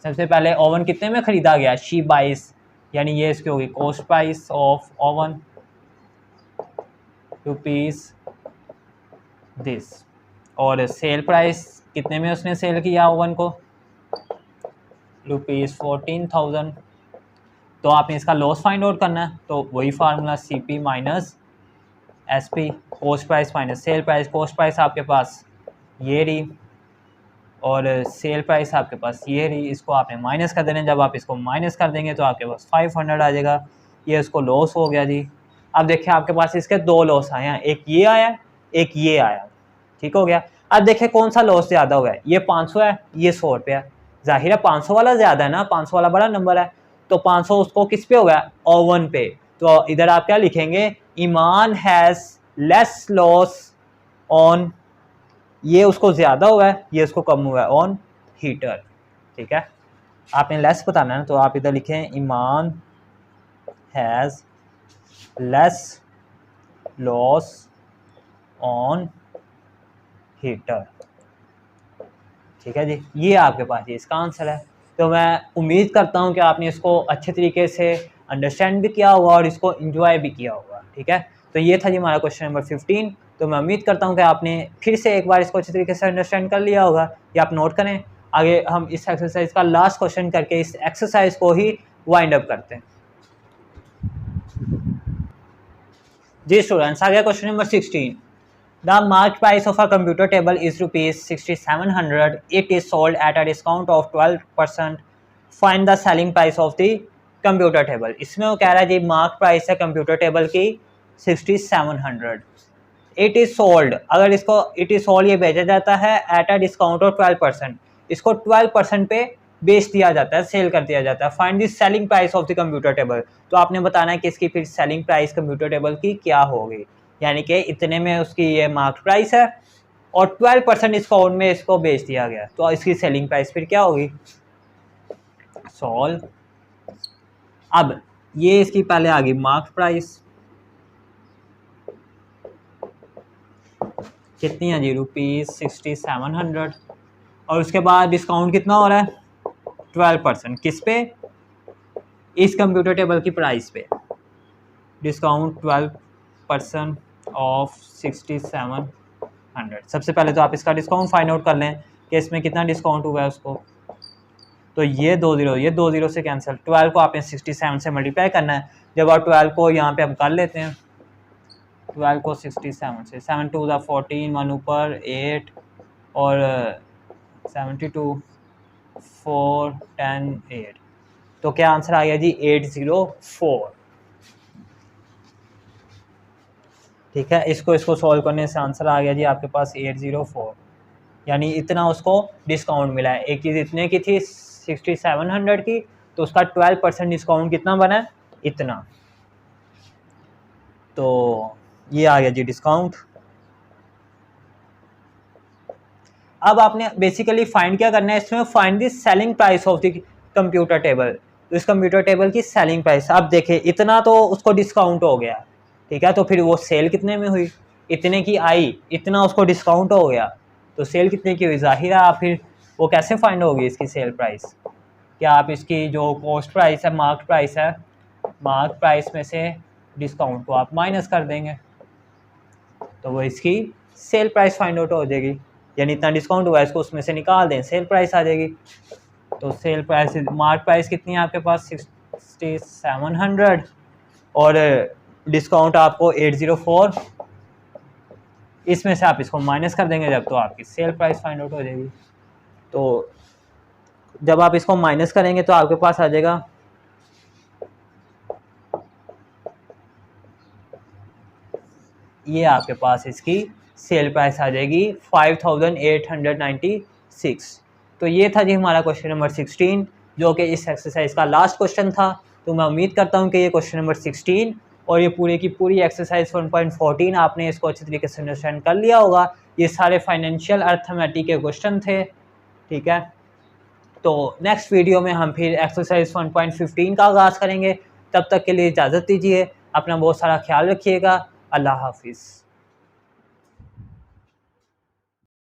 सबसे पहले ओवन कितने में ख़रीदा गया, शी 22, यानी ये इसकी होगी cost price of oven rupees this, और सेल प्राइस कितने में उसने सेल किया ओवन को, ₹14,000। तो आपने इसका लॉस फाइंड आउट करना है, तो वही formula CP minus SP, cost price minus sale price. Cost price आपके पास ये रही और सेल प्राइस आपके पास ये रही, इसको आपने माइनस कर देना। जब आप इसको माइनस कर देंगे तो आपके पास 500 आ जाएगा। ये इसको लॉस हो गया जी। अब देखिए आपके पास इसके दो लॉस आए हैं, एक ये आया एक ये आया। ठीक हो गया। अब देखिए कौन सा लॉस ज़्यादा हुआ है, ये 500 है ये 100 रुपये है। जाहिर है 500 वाला ज़्यादा है ना, 500 वाला बड़ा नंबर है, तो 500 उसको किस पे हो गया, ओवन पे। तो इधर आप क्या लिखेंगे, ईमान हैज़ लेस लॉस ऑन, ये उसको ज़्यादा हुआ है ये उसको कम हुआ है, ऑन हीटर। ठीक है, आपने लेस बताना है, तो आप इधर लिखें Iman has less loss on heater. ठीक है जी, ये आपके पास ये इसका आंसर है। तो मैं उम्मीद करता हूँ कि आपने इसको अच्छे तरीके से अंडरस्टैंड भी किया होगा और इसको एंजॉय भी किया होगा। ठीक है, तो ये था जी हमारा क्वेश्चन नंबर 15। तो मैं उम्मीद करता हूँ कि आपने फिर से एक बार इसको अच्छे तरीके से अंडरस्टैंड कर लिया होगा, या आप नोट करें। आगे हम इस एक्सरसाइज का लास्ट क्वेश्चन करके इस एक्सरसाइज को ही वाइंड अप करते हैं। जी स्टूडेंट्स, आ गया question number 16। The marked price of a computer table is ₹6,700. It is sold at a discount of 12%. Find the selling price of the computer table. इसमें वो कह रहा है जी मार्क प्राइस है कंप्यूटर टेबल की 6700। It is sold, अगर इसको it is sold ये बेचा जाता है at a discount of 12%, इसको 12% पे बेच दिया जाता है, सेल कर दिया जाता है। Find the selling price of the computer table, तो आपने बताना है कि इसकी फिर सेलिंग प्राइस कंप्यूटर टेबल की क्या होगी, यानी कि इतने में उसकी ये मार्केट प्राइस है और 12% डिस्काउंट में इसको बेच दिया गया, तो इसकी सेलिंग प्राइस फिर क्या होगी। सॉल्व। अब ये इसकी पहले आ गई मार्केट प्राइस कितनी है जी, ₹6700, और उसके बाद डिस्काउंट कितना हो रहा है 12%, किस पे, इस कंप्यूटर टेबल की प्राइस पे। Discount 12% of 6700। सबसे पहले तो आप इसका डिस्काउंट फाइंड आउट कर लें कि इसमें कितना डिस्काउंट हुआ है उसको। तो ये 2 0 से कैंसिल, 12 को आपने 67 से मल्टीप्लाई करना है। जब आप 12 को यहाँ पे हम कर लेते हैं, 12 को 67 से, 7 2 14, 1 ऊपर 8 और 72 4 10 8, तो क्या आंसर आ गया जी 804। ठीक है, इसको सॉल्व करने से आंसर आ गया जी आपके पास 804, यानी इतना उसको डिस्काउंट मिला है। एक चीज़ इतने की थी 6700 की, तो उसका 12% डिस्काउंट कितना बना है, इतना। तो ये आ गया जी डिस्काउंट। अब आपने बेसिकली फाइंड क्या करना है इसमें, find the selling price of the computer table. तो इस कंप्यूटर टेबल की सेलिंग प्राइस, अब देखिए इतना तो उसको डिस्काउंट हो गया, ठीक है, तो फिर वो सेल कितने में हुई, इतने की आई, इतना उसको डिस्काउंट हो गया, तो सेल कितने की हुई। जाहिर है आप फिर वो कैसे फाइंड होगी इसकी सेल प्राइस, क्या आप इसकी जो कॉस्ट प्राइस है, मार्क प्राइस है, मार्क प्राइस में से डिस्काउंट को आप माइनस कर देंगे, तो वो इसकी सेल प्राइस फाइंड आउट हो जाएगी। यानी इतना डिस्काउंट हुआ है इसको उसमें से निकाल दें, सेल प्राइस आ जाएगी। तो सेल प्राइस, मार्क प्राइस कितनी है आपके पास 6700 और डिस्काउंट आपको 804, इसमें से आप इसको माइनस कर देंगे जब, तो आपकी सेल प्राइस फाइंड आउट हो जाएगी। तो जब आप इसको माइनस करेंगे तो आपके पास आ जाएगा ये आपके पास इसकी सेल प्राइस आ जाएगी 5896। तो ये था जी हमारा क्वेश्चन नंबर 16 जो कि इस एक्सरसाइज का लास्ट क्वेश्चन था। तो मैं उम्मीद करता हूँ कि ये क्वेश्चन नंबर 16 और ये पूरी की पूरी एक्सरसाइज 1.14 आपने इसको अच्छी तरीके से अंडरस्टैंड कर लिया होगा। ये सारे फाइनेंशियल अर्थमेटिक के क्वेश्चन थे, ठीक है। तो नेक्स्ट वीडियो में हम फिर एक्सरसाइज 1.15 का आगाज़ करेंगे। तब तक के लिए इजाज़त दीजिए, अपना बहुत सारा ख्याल रखिएगा। अल्लाह हाफिज़।